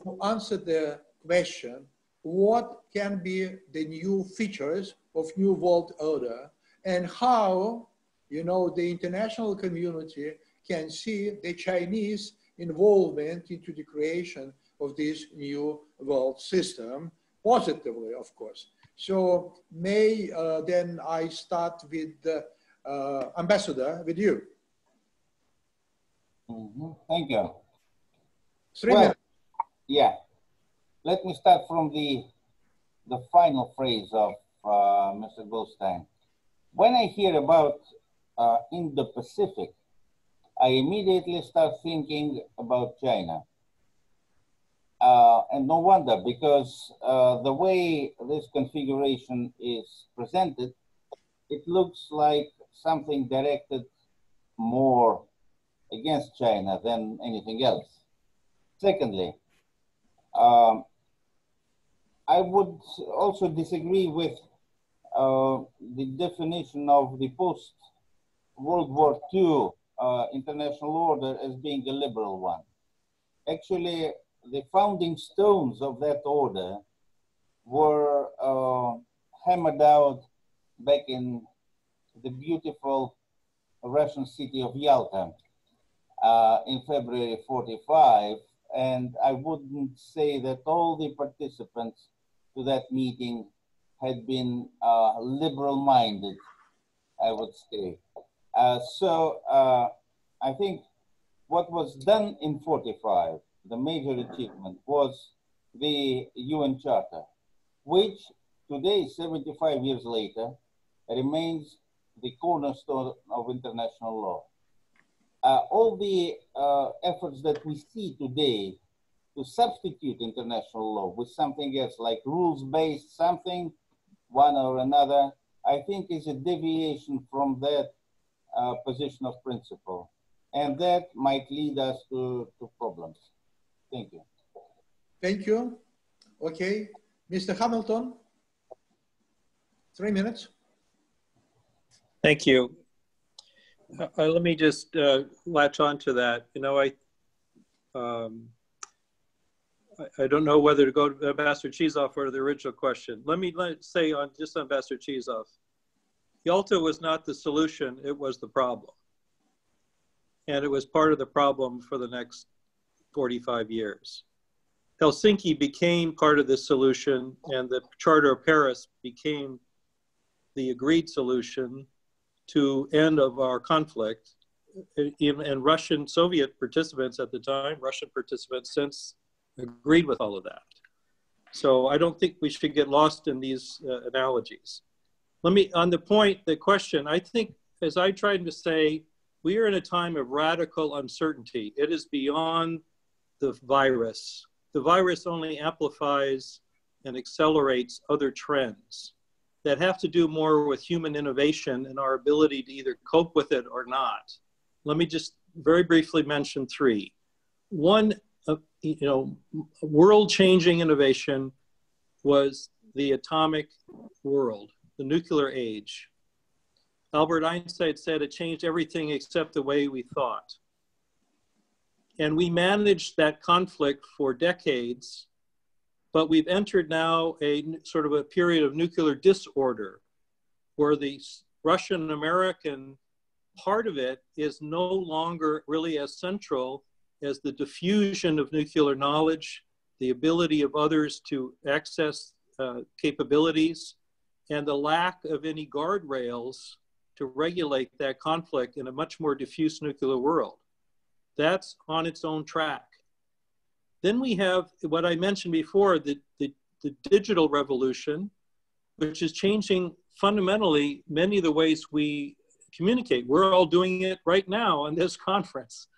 to answer the question, what can be the new features of New World Order, and how, the international community can see the Chinese involvement into the creation of this new world system, positively, of course. So may then I start with Ambassador, with you. Thank you. 3 minutes. Yeah. Let me start from the final phrase of Mr. Goldstein. When I hear about Indo-Pacific, I immediately start thinking about China. And no wonder, because the way this configuration is presented, it looks like something directed more against China than anything else. Secondly, I would also disagree with the definition of the post-World War II international order as being a liberal one. Actually, the founding stones of that order were hammered out back in the beautiful Russian city of Yalta in February '45. And I wouldn't say that all the participants to that meeting had been liberal-minded, I would say. So I think what was done in '45, the major achievement, was the UN Charter, which today, 75 years later, remains the cornerstone of international law. All the efforts that we see today to substitute international law with something else, like rules-based something, one or another, I think is a deviation from that position of principle. And that might lead us to problems. Thank you. Thank you. Okay, Mr. Hamilton, 3 minutes. Thank you. Let me just latch on to that. You know, I don't know whether to go to Ambassador Cheezoff or the original question. Let me say just on Ambassador Cheezoff, Yalta was not the solution, it was the problem. And it was part of the problem for the next 45 years. Helsinki became part of the solution, and the Charter of Paris became the agreed solution to end of our conflict. And Russian, Soviet participants at the time, Russian participants since agreed with all of that. So I don't think we should get lost in these analogies. Let me, on the point, the question, I think, as I tried to say, we are in a time of radical uncertainty. It is beyond the virus. The virus only amplifies and accelerates other trends that have to do more with human innovation and our ability to either cope with it or not. Let me just very briefly mention three. One, world-changing innovation was the atomic world, the nuclear age. Albert Einstein said it changed everything except the way we thought. And we managed that conflict for decades, but we've entered now a sort of a period of nuclear disorder where the Russian-American part of it is no longer really as central as the diffusion of nuclear knowledge, the ability of others to access capabilities, and the lack of any guardrails to regulate that conflict in a much more diffuse nuclear world. That's on its own track. Then we have what I mentioned before, the digital revolution, which is changing fundamentally many of the ways we communicate. We're all doing it right now on this conference.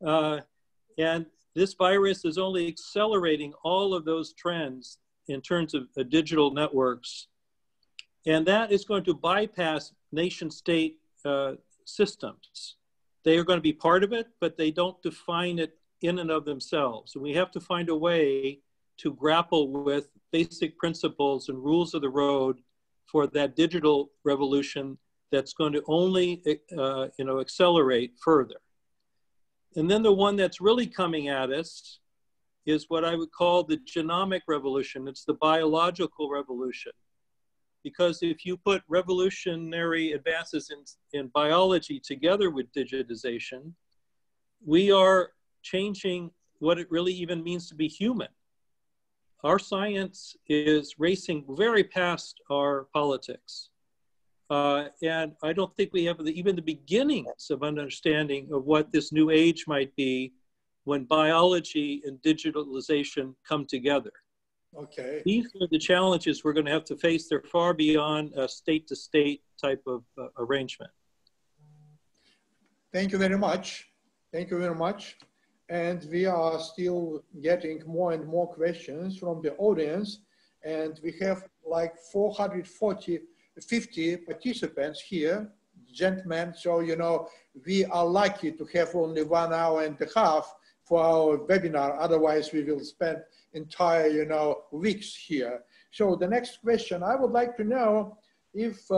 And this virus is only accelerating all of those trends in terms of digital networks. And that is going to bypass nation state systems. They are going to be part of it, but they don't define it in and of themselves. And we have to find a way to grapple with basic principles and rules of the road for that digital revolution that's going to only accelerate further. And then the one that's really coming at us is what I would call the genomic revolution. It's the biological revolution. Because if you put revolutionary advances in biology together with digitization, we are changing what it really even means to be human. Our science is racing very past our politics. And I don't think we have even the beginnings of understanding of what this new age might be when biology and digitalization come together. Okay. These are the challenges we're going to have to face. They're far beyond a state-to-state type of arrangement. Thank you very much. Thank you very much. And we are still getting more and more questions from the audience. And we have like 50 participants here, gentlemen. So, we are lucky to have only 1.5 hours for our webinar. Otherwise, we will spend entire, weeks here. So the next question, I would like to know if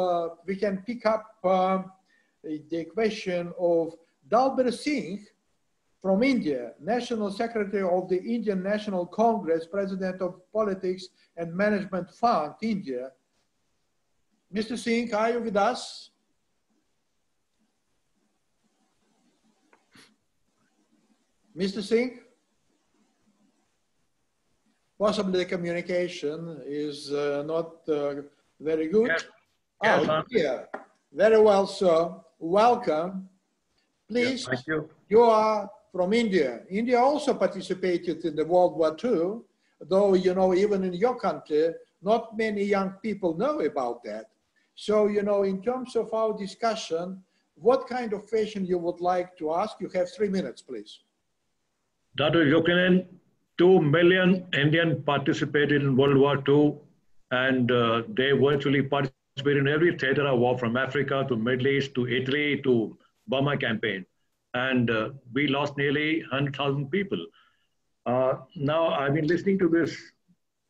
we can pick up the question of Dalbir Singh from India, National Secretary of the Indian National Congress, President of Politics and Management Fund, India. Mr. Singh, are you with us? Mr. Singh? Possibly the communication is not very good. Yes. Oh, yeah. Very well, sir. Welcome. Please, Thank you. You are from India. India also participated in the World War II, though, even in your country, not many young people know about that. So, you know, in terms of our discussion, what kind of question you would like to ask? You have 3 minutes, please. Dr. Yakunin, 2 million Indians participated in World War II, and they virtually participated in every theater of war, from Africa to Middle East to Italy to Burma campaign. And we lost nearly 100,000 people. Now, I've been listening to this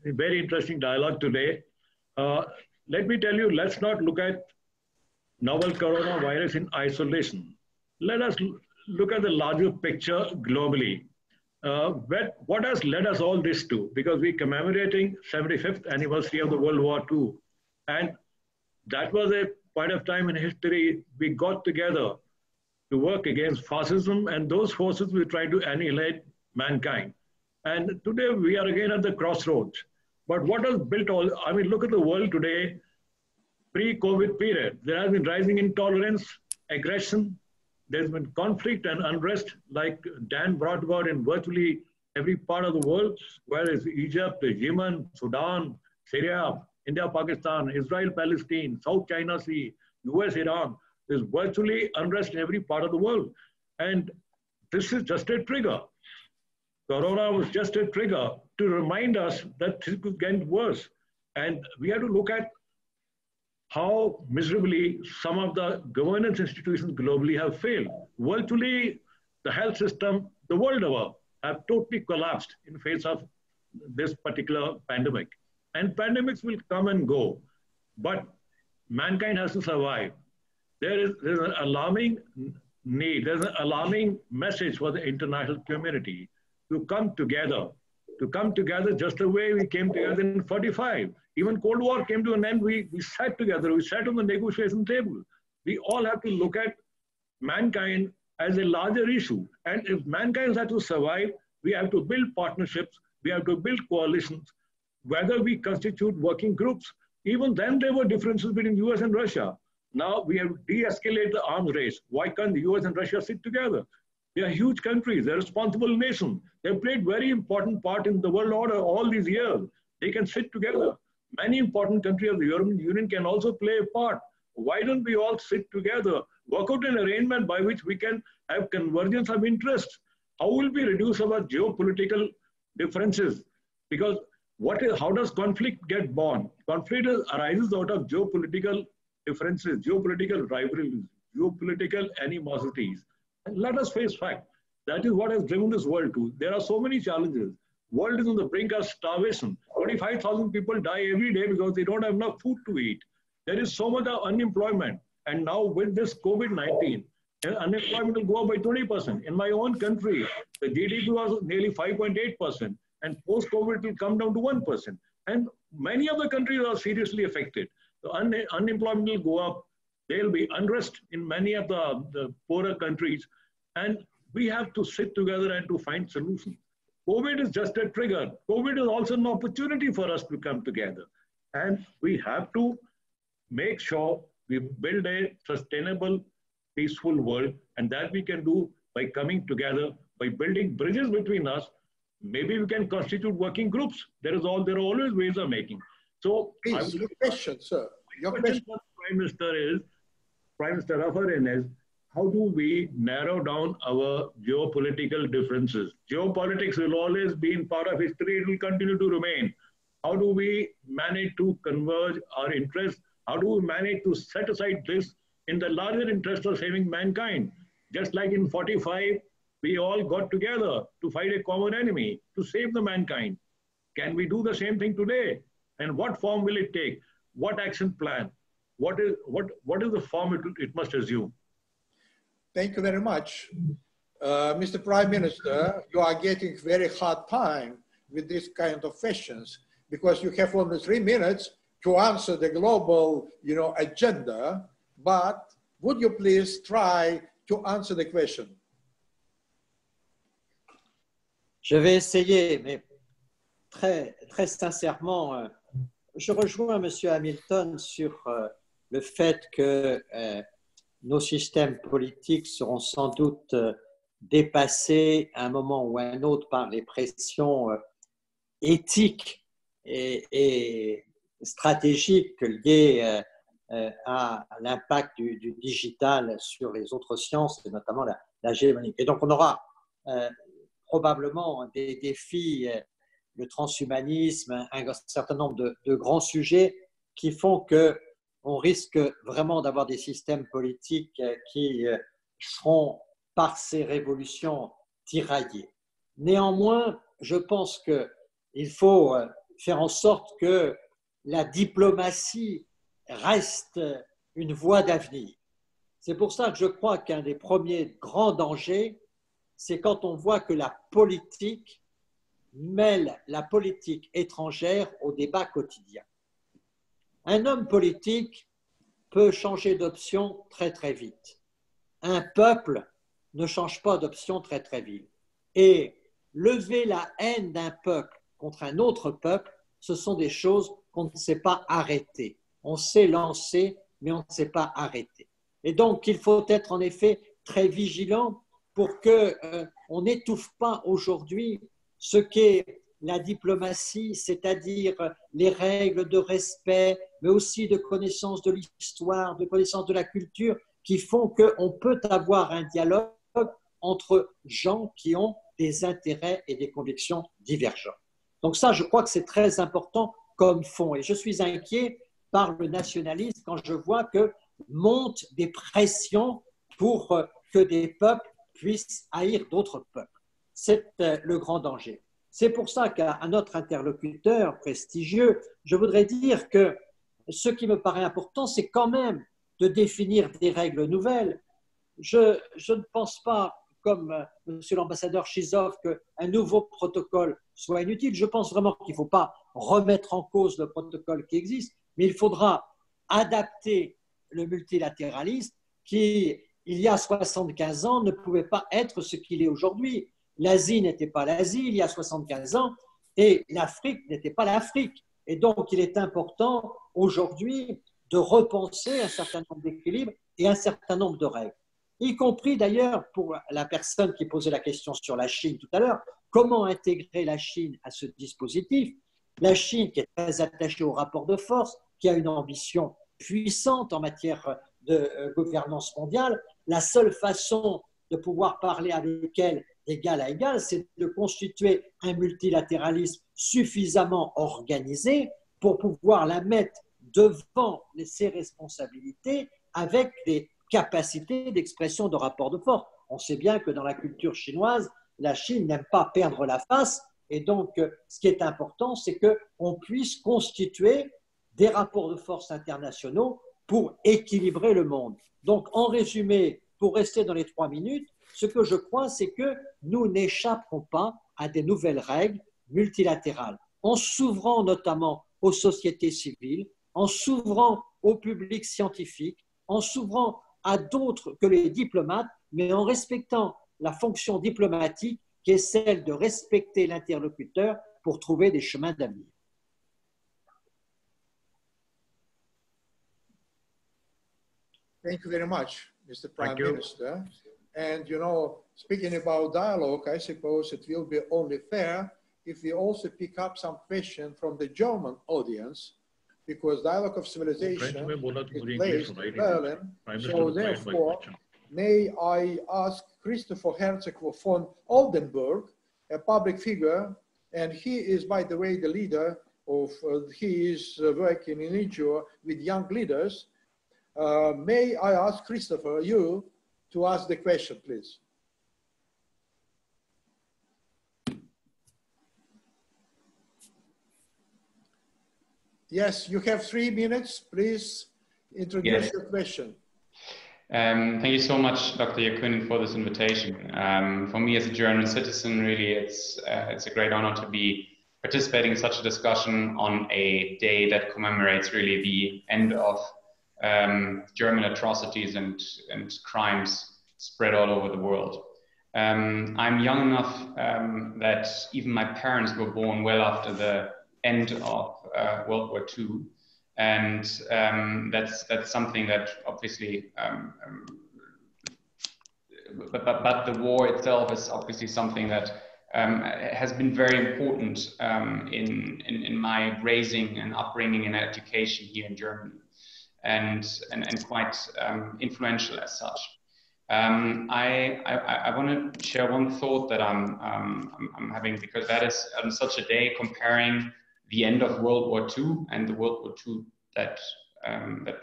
very interesting dialogue today. Let me tell you, let's not look at novel coronavirus in isolation. Let us look at the larger picture globally. What has led us all this to? Because we're commemorating 75th anniversary of the World War II. And that was a point of time in history we got together to work against fascism, and those forces we tried to annihilate mankind. And today we are again at the crossroads. But what has built all, I mean, look at the world today, pre-COVID period. There has been rising intolerance, aggression. There's been conflict and unrest, like Dan brought about in virtually every part of the world, whether it's Egypt, Yemen, Sudan, Syria, India, Pakistan, Israel, Palestine, South China Sea, US, Iran. There's virtually unrest in every part of the world. And this is just a trigger. Corona was just a trigger to remind us that things could get worse. And we have to look at how miserably some of the governance institutions globally have failed. Virtually, the health system, the world over, have totally collapsed in face of this particular pandemic. And pandemics will come and go, but mankind has to survive. There's an alarming need, there's an alarming message for the international community to come together just the way we came together in 45. Even Cold War came to an end, we sat together, we sat on the negotiation table. We all have to look at mankind as a larger issue. And if mankind has to survive, we have to build partnerships, we have to build coalitions, whether we constitute working groups. Even then there were differences between US and Russia. Now we have de-escalated the arms race. Why can't the US and Russia sit together? They are huge countries, they're responsible nations. They've played very important part in the world order all these years. They can sit together. Many important countries of the European Union can also play a part. Why don't we all sit together, work out an arrangement by which we can have convergence of interests? How will we reduce our geopolitical differences? Because how does conflict get born? Conflict arises out of geopolitical differences, geopolitical rivalries, geopolitical animosities. And let us face fact. That is what has driven this world to. There are so many challenges. World is on the brink of starvation. 25,000 people die every day because they don't have enough food to eat. There is so much of unemployment. And now with this COVID-19, unemployment will go up by 20%. In my own country, the GDP was nearly 5.8%. And post-COVID, it will come down to 1%. And many other countries are seriously affected. The unemployment will go up. There will be unrest in many of the poorer countries. And we have to sit together and to find solutions. COVID is just a trigger. COVID is also an opportunity for us to come together. And we have to make sure we build a sustainable, peaceful world. And that we can do by coming together, by building bridges between us. Maybe we can constitute working groups. There are always ways of making. So, please, your question, sir. Your question for the Prime Minister Raffarin is, how do we narrow down our geopolitical differences? Geopolitics will always be in part of history. It will continue to remain. How do we manage to converge our interests? How do we manage to set aside this in the larger interest of saving mankind? Just like in 45, we all got together to fight a common enemy, to save the mankind. Can we do the same thing today? And what form will it take? What action plan? What is the form it must assume? Thank you very much. Mr. Prime Minister, you are getting very hard time with this kind of questions because you have only 3 minutes to answer the global, agenda, but would you please try to answer the question? Je vais essayer, mais très sincèrement, je rejoins M. Hamilton sur le fait que nos systèmes politiques seront sans doute dépassés à un moment ou à un autre par les pressions éthiques et stratégiques liées à l'impact du digital sur les autres sciences, et notamment la génomique. Et donc, on aura probablement des défis, le transhumanisme, un certain nombre de grands sujets qui font qu'on risque vraiment d'avoir des systèmes politiques qui seront, par ces révolutions, tiraillés. Néanmoins, je pense qu'il faut faire en sorte que la diplomatie reste une voie d'avenir. C'est pour ça que je crois qu'un des premiers grands dangers, c'est quand on voit que la politique mêle la politique étrangère au débat quotidien. Un homme politique peut changer d'option très très vite. Un peuple ne change pas d'option très très vite. Et lever la haine d'un peuple contre un autre peuple, ce sont des choses qu'on ne sait pas arrêter. On sait lancer, mais on ne sait pas arrêter. Et donc, il faut être en effet très vigilant pour qu'on n'étouffe pas aujourd'hui ce qu'est la diplomatie, c'est-à-dire les règles de respect, mais aussi de connaissance de l'histoire, de connaissance de la culture, qui font qu'on peut avoir un dialogue entre gens qui ont des intérêts et des convictions divergents. Donc ça, je crois que c'est très important comme fond. Et je suis inquiet par le nationalisme quand je vois que montent des pressions pour que des peuples puissent haïr d'autres peuples. C'est le grand danger. C'est pour ça qu'à notre interlocuteur prestigieux, je voudrais dire que ce qui me paraît important, c'est quand même de définir des règles nouvelles. Je ne pense pas, comme monsieur l'ambassadeur Chizov, qu'un nouveau protocole soit inutile. Je pense vraiment qu'il ne faut pas remettre en cause le protocole qui existe, mais il faudra adapter le multilatéralisme qui, il y a 75 ans, ne pouvait pas être ce qu'il est aujourd'hui. L'Asie n'était pas l'Asie il y a 75 ans et l'Afrique n'était pas l'Afrique. Et donc, il est important aujourd'hui de repenser un certain nombre d'équilibres et un certain nombre de règles, y compris d'ailleurs pour la personne qui posait la question sur la Chine tout à l'heure, comment intégrer la Chine à ce dispositif. La Chine qui est très attachée au rapport de force, qui a une ambition puissante en matière de gouvernance mondiale, la seule façon de pouvoir parler avec elle d'égal à égal, c'est de constituer un multilatéralisme suffisamment organisé pour pouvoir la mettre devant ses responsabilités avec des capacités d'expression de rapport de force. On sait bien que dans la culture chinoise, la Chine n'aime pas perdre la face et donc ce qui est important, c'est qu'on puisse constituer des rapports de force internationaux pour équilibrer le monde. Donc en résumé, pour rester dans les 3 minutes, ce que je crois, c'est que nous n'échapperons pas à des nouvelles règles multilatérales, en s'ouvrant notamment aux sociétés civiles, en s'ouvrant au public scientifique, en s'ouvrant à d'autres que les diplomates, mais en respectant la fonction diplomatique qui est celle de respecter l'interlocuteur pour trouver des chemins d'avenir. Thank you very much, Mr. Prime Minister. And, you know, speaking about dialogue, I suppose it will be only fair if we also pick up some questions from the German audience, because Dialogue of Civilization is placed in Berlin. So therefore, may I ask Christopher Herzog von Oldenburg, a public figure, and he is, by the way, the leader of, he is working in Israel with young leaders. May I ask Christopher, you, to ask the question, please. Yes, you have 3 minutes. Please introduce your question. Thank you so much, Dr. Yakunin, for this invitation. For me as a German citizen, really, it's a great honor to be participating in such a discussion on a day that commemorates really the end of German atrocities and crimes spread all over the world. I'm young enough that even my parents were born well after the end of World War II, and that's something that obviously, but the war itself is obviously something that has been very important in my raising and upbringing and education here in Germany, and quite influential as such. I want to share one thought that I'm having, because that is on such a day comparing the end of World War II and the World War II that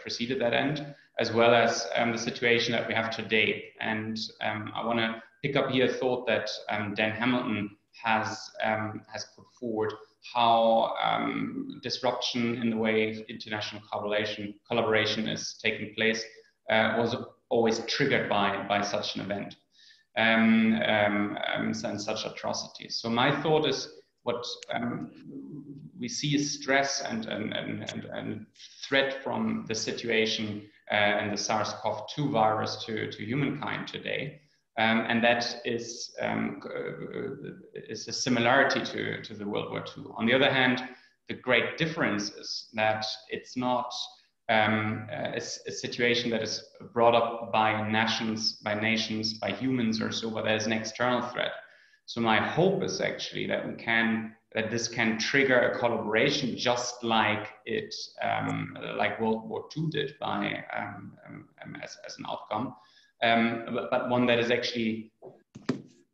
preceded that end, as well as the situation that we have today. And I want to pick up here a thought that Dan Hamilton has put forward, how disruption in the way international collaboration is taking place was always triggered by such an event and such atrocities. So my thought is, what we see is stress and threat from the situation and the SARS-CoV-2 virus to humankind today. And that is a similarity to the World War II. On the other hand, the great difference is that it's not a situation that is brought up by nations, by humans or so, but there's an external threat. So my hope is actually that this can trigger a collaboration, just like like World War II did as an outcome. But one that is actually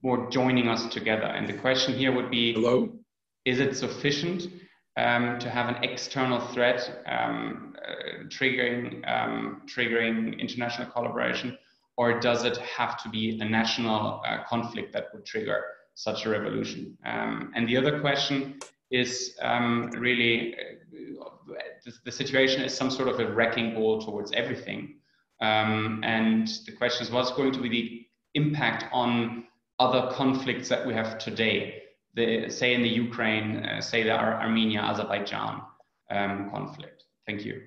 more joining us together. And the question here would be, hello, is it sufficient to have an external threat triggering international collaboration, or does it have to be a national conflict that would trigger such a revolution? And the other question is really, the situation is some sort of a wrecking ball towards everything. And the question is, what's going to be the impact on other conflicts that we have today, say in the Ukraine, say the Armenia-Azerbaijan conflict? Thank you.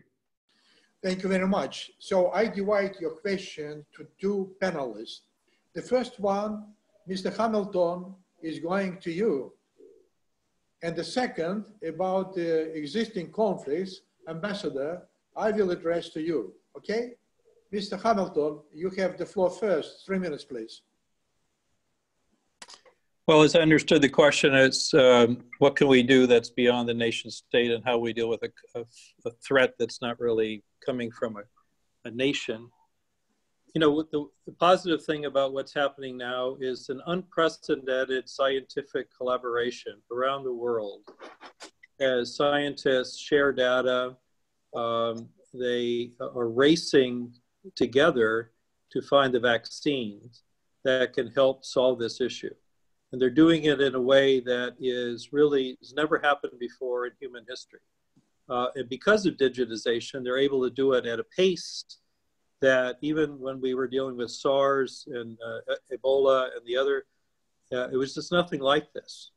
Thank you very much. So I divide your question to two panelists. The first one, Mr. Hamilton, is going to you. And the second, about the existing conflicts, Ambassador, I will address to you, okay? Mr. Hamilton, you have the floor first. 3 minutes, please. Well, as I understood the question, it's what can we do that's beyond the nation state, and how we deal with a threat that's not really coming from a nation. You know, the positive thing about what's happening now is an unprecedented scientific collaboration around the world. As scientists share data, they are racing together to find the vaccines that can help solve this issue. And they're doing it in a way that has never happened before in human history. And because of digitization, they're able to do it at a pace that even when we were dealing with SARS and Ebola and the other, it was just nothing like this.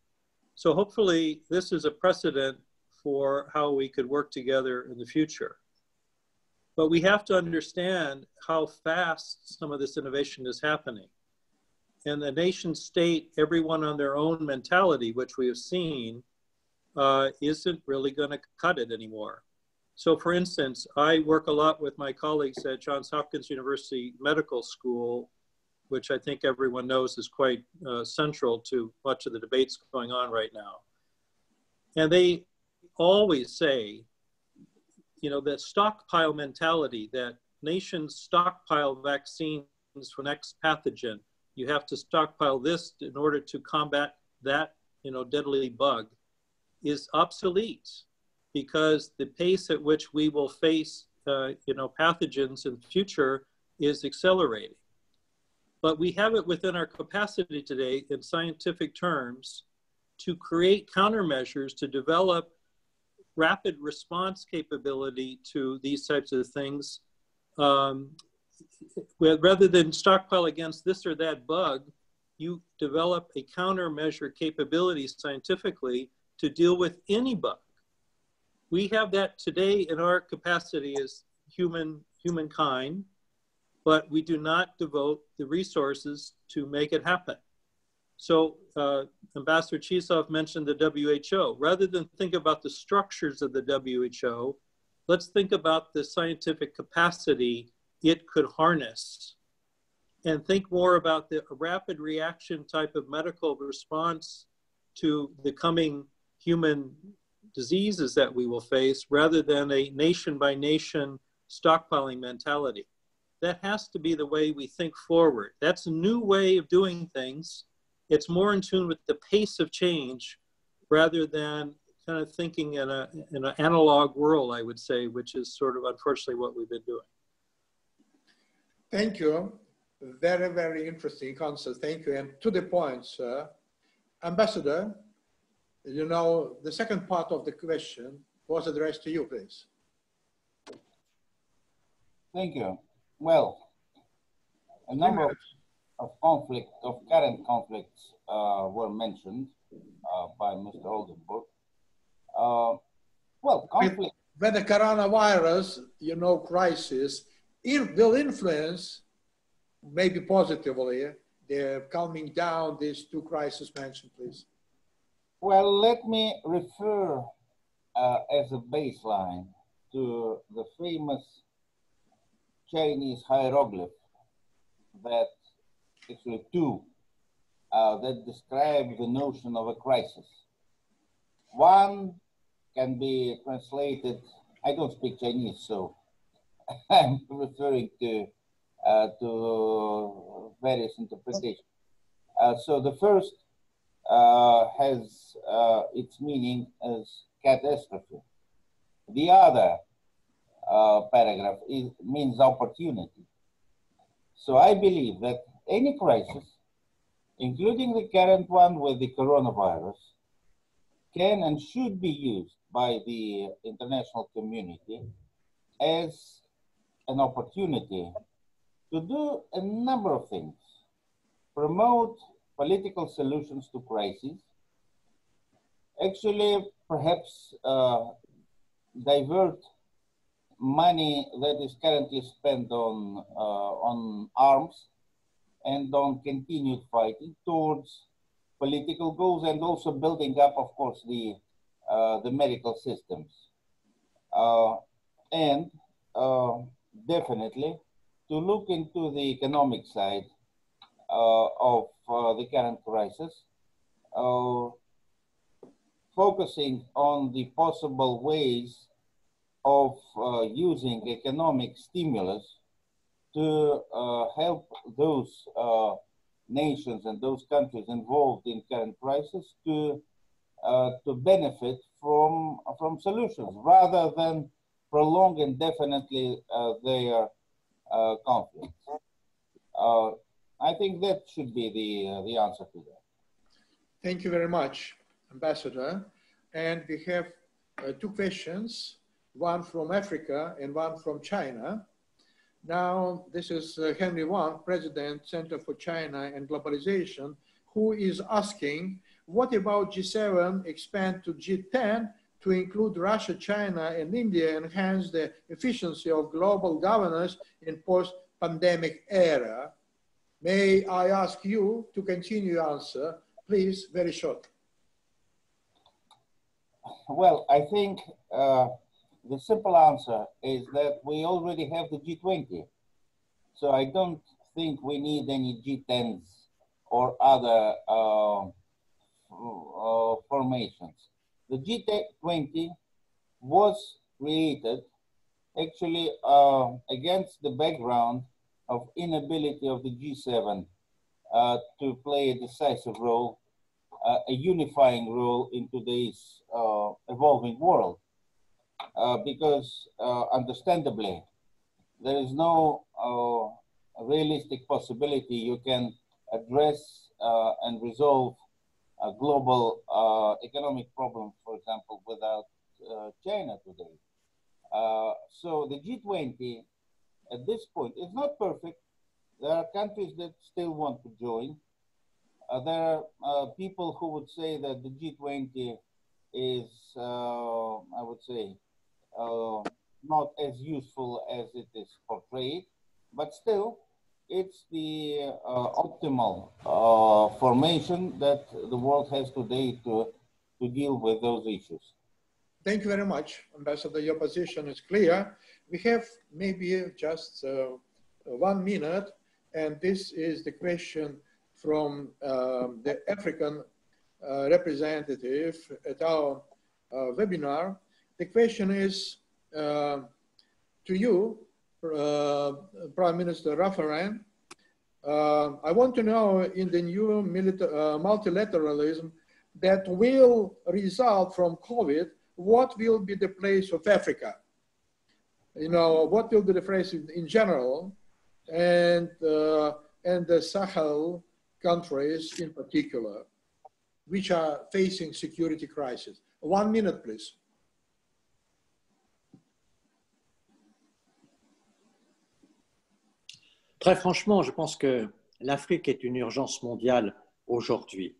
So hopefully this is a precedent for how we could work together in the future. But we have to understand how fast some of this innovation is happening. And the nation state, everyone on their own mentality, which we have seen, isn't really going to cut it anymore. So for instance, I work a lot with my colleagues at Johns Hopkins University Medical School, which I think everyone knows is quite central to much of the debates going on right now. And they always say, you know, that stockpile mentality, that nations stockpile vaccines for next pathogen. You have to stockpile this in order to combat that, you know, deadly bug, is obsolete, because the pace at which we will face, you know, pathogens in the future is accelerating. But we have it within our capacity today, in scientific terms, to create countermeasures, to develop rapid response capability to these types of things. Rather than stockpile against this or that bug, you develop a countermeasure capability scientifically to deal with any bug. We have that today in our capacity as humankind, but we do not devote the resources to make it happen. So Ambassador Chisov mentioned the WHO. Rather than think about the structures of the WHO, let's think about the scientific capacity it could harness and think more about the rapid reaction type of medical response to the coming human diseases that we will face, rather than a nation by nation stockpiling mentality. That has to be the way we think forward. That's a new way of doing things. It's more in tune with the pace of change rather than kind of thinking in an analog world, I would say, which is sort of unfortunately what we've been doing. Thank you. Very, very interesting answer. Thank you. And to the point, sir. Ambassador, you know, the second part of the question was addressed to you, please. Thank you. Well, a number of current conflicts were mentioned by Mr. Oldenburg. Well, conflict. When the coronavirus, you know, crisis will influence, maybe positively, the calming down these two crises mentioned, please. Well, let me refer as a baseline to the famous Chinese hieroglyph that actually that describe the notion of a crisis. One can be translated, I don't speak Chinese, so I'm referring to various interpretations. So the first has its meaning as catastrophe. The other paragraph means opportunity. So I believe that any crisis, including the current one with the coronavirus, can and should be used by the international community as an opportunity to do a number of things. Promote political solutions to crises, actually perhaps divert money that is currently spent on arms and on continued fighting towards political goals, and also building up, of course, the medical systems. And definitely to look into the economic side of the current crisis, focusing on the possible ways of using economic stimulus to help those nations and those countries involved in current crisis to benefit from solutions rather than prolong indefinitely their conflicts. I think that should be the answer to that. Thank you very much, Ambassador. And we have two questions, one from Africa and one from China. Now, this is Henry Wang, President, Center for China and Globalization, who is asking, what about G7 expand to G10 to include Russia, China, and India, enhance the efficiency of global governance in post-pandemic era? May I ask you to continue your answer, please, very short. Well, I think the simple answer is that we already have the G20. So I don't think we need any G10s or other formations. The G20 was created actually against the background of inability of the G7 to play a decisive role, a unifying role in today's evolving world. Because understandably, there is no realistic possibility you can address and resolve global economic problems, for example, without China today. So the G20 at this point is not perfect. There are countries that still want to join. There are people who would say that the G20 is, I would say, not as useful as it is portrayed, but still, it's the optimal formation that the world has today to deal with those issues. Thank you very much, Ambassador. Your position is clear. We have maybe just 1 minute and this is the question from the African representative at our webinar. The question is to you, Prime Minister Raffarin. I want to know, in the new multilateralism that will result from COVID, what will be the place of Africa? You know, what will be the place in general, and the Sahel countries in particular, which are facing security crisis. 1 minute, please. Très franchement, je pense que l'Afrique est une urgence mondiale aujourd'hui,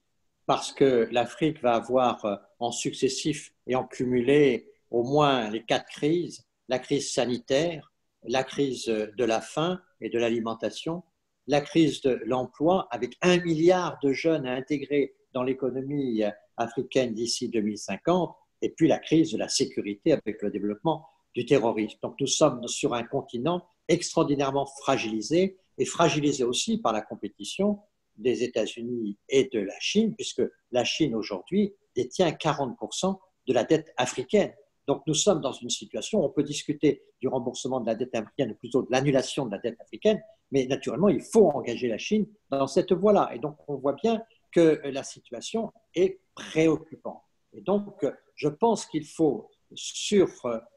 parce que l'Afrique va avoir en successif et en cumulé au moins les 4 crises, la crise sanitaire, la crise de la faim et de l'alimentation, la crise de l'emploi avec 1 milliard de jeunes à intégrer dans l'économie africaine d'ici 2050, et puis la crise de la sécurité avec le développement du terrorisme. Donc nous sommes sur un continent extraordinairement fragilisé, et fragilisé aussi par la compétition des États-Unis et de la Chine, puisque la Chine aujourd'hui détient 40% de la dette africaine. Donc nous sommes dans une situation où on peut discuter du remboursement de la dette africaine, ou plutôt de l'annulation de la dette africaine, mais naturellement il faut engager la Chine dans cette voie-là. Et donc on voit bien que la situation est préoccupante. Et donc je pense qu'il faut, sur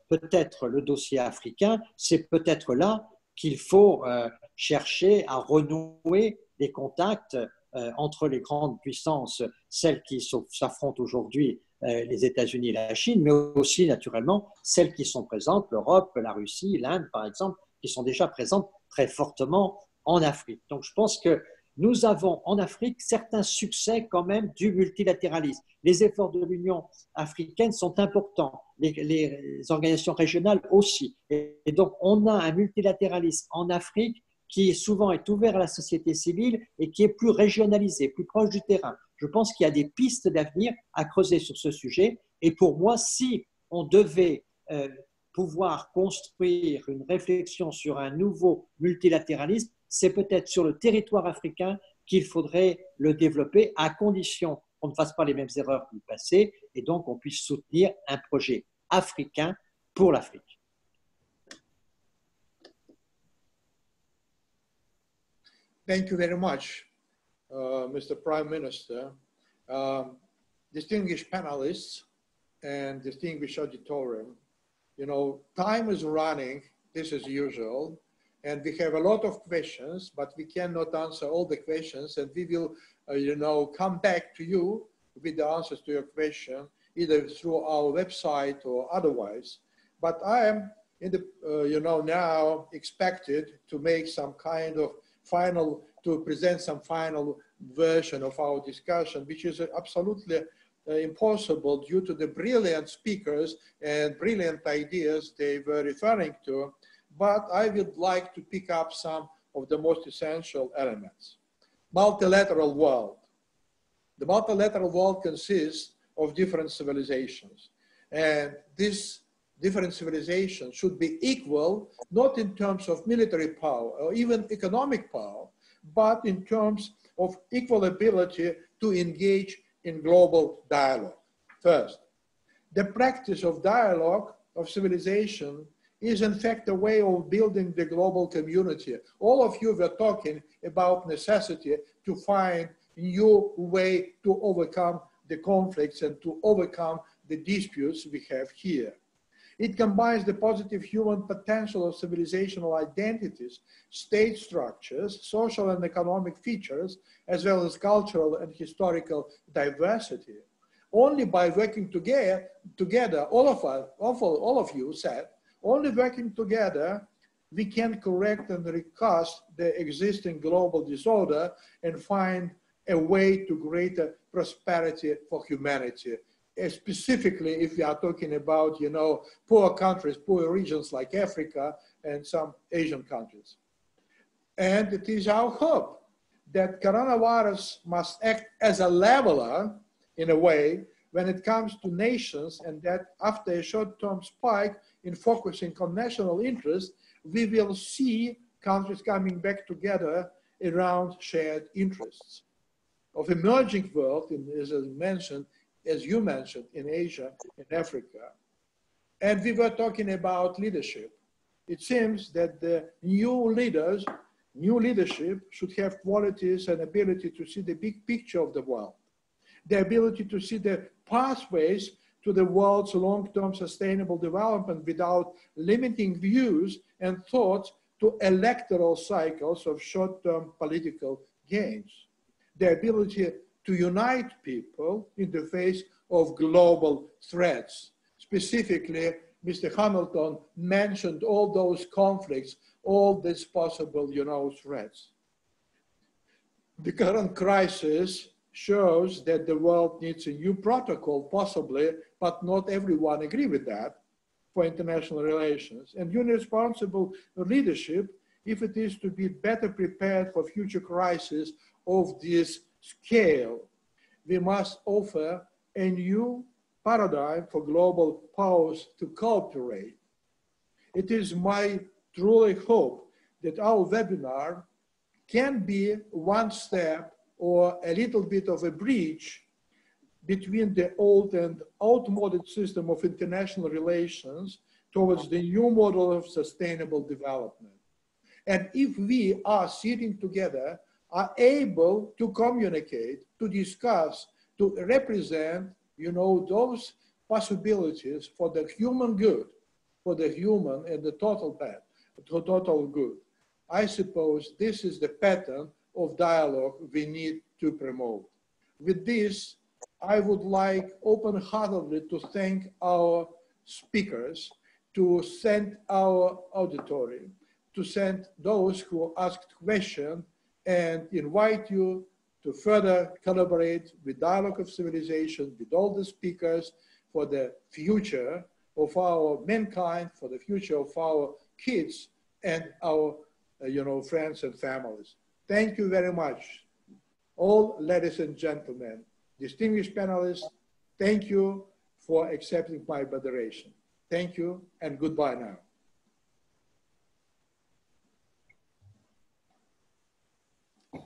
peut-être le dossier africain, c'est peut-être là qu'il faut chercher à renouer des contacts entre les grandes puissances, celles qui s'affrontent aujourd'hui, les États-Unis et la Chine, mais aussi naturellement celles qui sont présentes, l'Europe, la Russie, l'Inde par exemple, qui sont déjà présentes très fortement en Afrique. Donc je pense que nous avons en Afrique certains succès quand même du multilatéralisme. Les efforts de l'Union africaine sont importants, les organisations régionales aussi. Et donc on a un multilatéralisme en Afrique qui souvent est ouvert à la société civile et qui est plus régionalisé, plus proche du terrain. Je pense qu'il y a des pistes d'avenir à creuser sur ce sujet. Et pour moi, si on devait pouvoir construire une réflexion sur un nouveau multilatéralisme, c'est peut-être sur le territoire africain qu'il faudrait le développer, à condition qu'on ne fasse pas les mêmes erreurs du passé et donc qu'on puisse soutenir un projet africain pour l'Afrique. Thank you very much, Mr. Prime Minister. Distinguished panelists and distinguished auditorium, you know, time is running, this is usual, and we have a lot of questions, but we cannot answer all the questions, and we will, you know, come back to you with the answers to your question, either through our website or otherwise. But I am, in the, you know, now expected to make some kind of to present some final version of our discussion, which is absolutely impossible due to the brilliant speakers and brilliant ideas they were referring to. But I would like to pick up some of the most essential elements. Multilateral world. The multilateral world consists of different civilizations. And this different civilizations should be equal, not in terms of military power or even economic power, but in terms of equal ability to engage in global dialogue. First, the practice of dialogue of civilization is in fact a way of building the global community. All of you were talking about necessity to find a new way to overcome the conflicts and to overcome the disputes we have here. It combines the positive human potential of civilizational identities, state structures, social and economic features, as well as cultural and historical diversity. Only by working together, all of you said, only working together, we can correct and recast the existing global disorder and find a way to greater prosperity for humanity. Specifically, if we are talking about, you know, poor countries, poor regions like Africa and some Asian countries. And it is our hope that coronavirus must act as a leveler in a way when it comes to nations, and that after a short-term spike in focusing on national interest, we will see countries coming back together around shared interests. Of emerging world, as you mentioned, in Asia and Africa. And we were talking about leadership. It seems that the new leadership should have qualities and ability to see the big picture of the world, the ability to see the pathways to the world's long-term sustainable development without limiting views and thoughts to electoral cycles of short-term political gains, the ability to unite people in the face of global threats. Specifically, Mr. Hamilton mentioned all those conflicts, all these possible, threats. The current crisis shows that the world needs a new protocol, possibly, but not everyone agree with that, for international relations. And responsible leadership, if it is to be better prepared for future crises of this scale, we must offer a new paradigm for global powers to cooperate. It is my truly hope that our webinar can be one step or a little bit of a bridge between the old and outmoded system of international relations towards the new model of sustainable development. And if we are sitting together, are able to communicate, to discuss, to represent, those possibilities for the human good, for the human and the total good. I suppose this is the pattern of dialogue we need to promote. With this, I would like open-heartedly to thank our speakers, to send our auditory, to send those who asked questions, and invite you to further collaborate with Dialogue of Civilization, with all the speakers, for the future of our mankind, for the future of our kids and our friends and families. Thank you very much. All ladies and gentlemen, distinguished panelists, thank you for accepting my moderation. Thank you and goodbye now.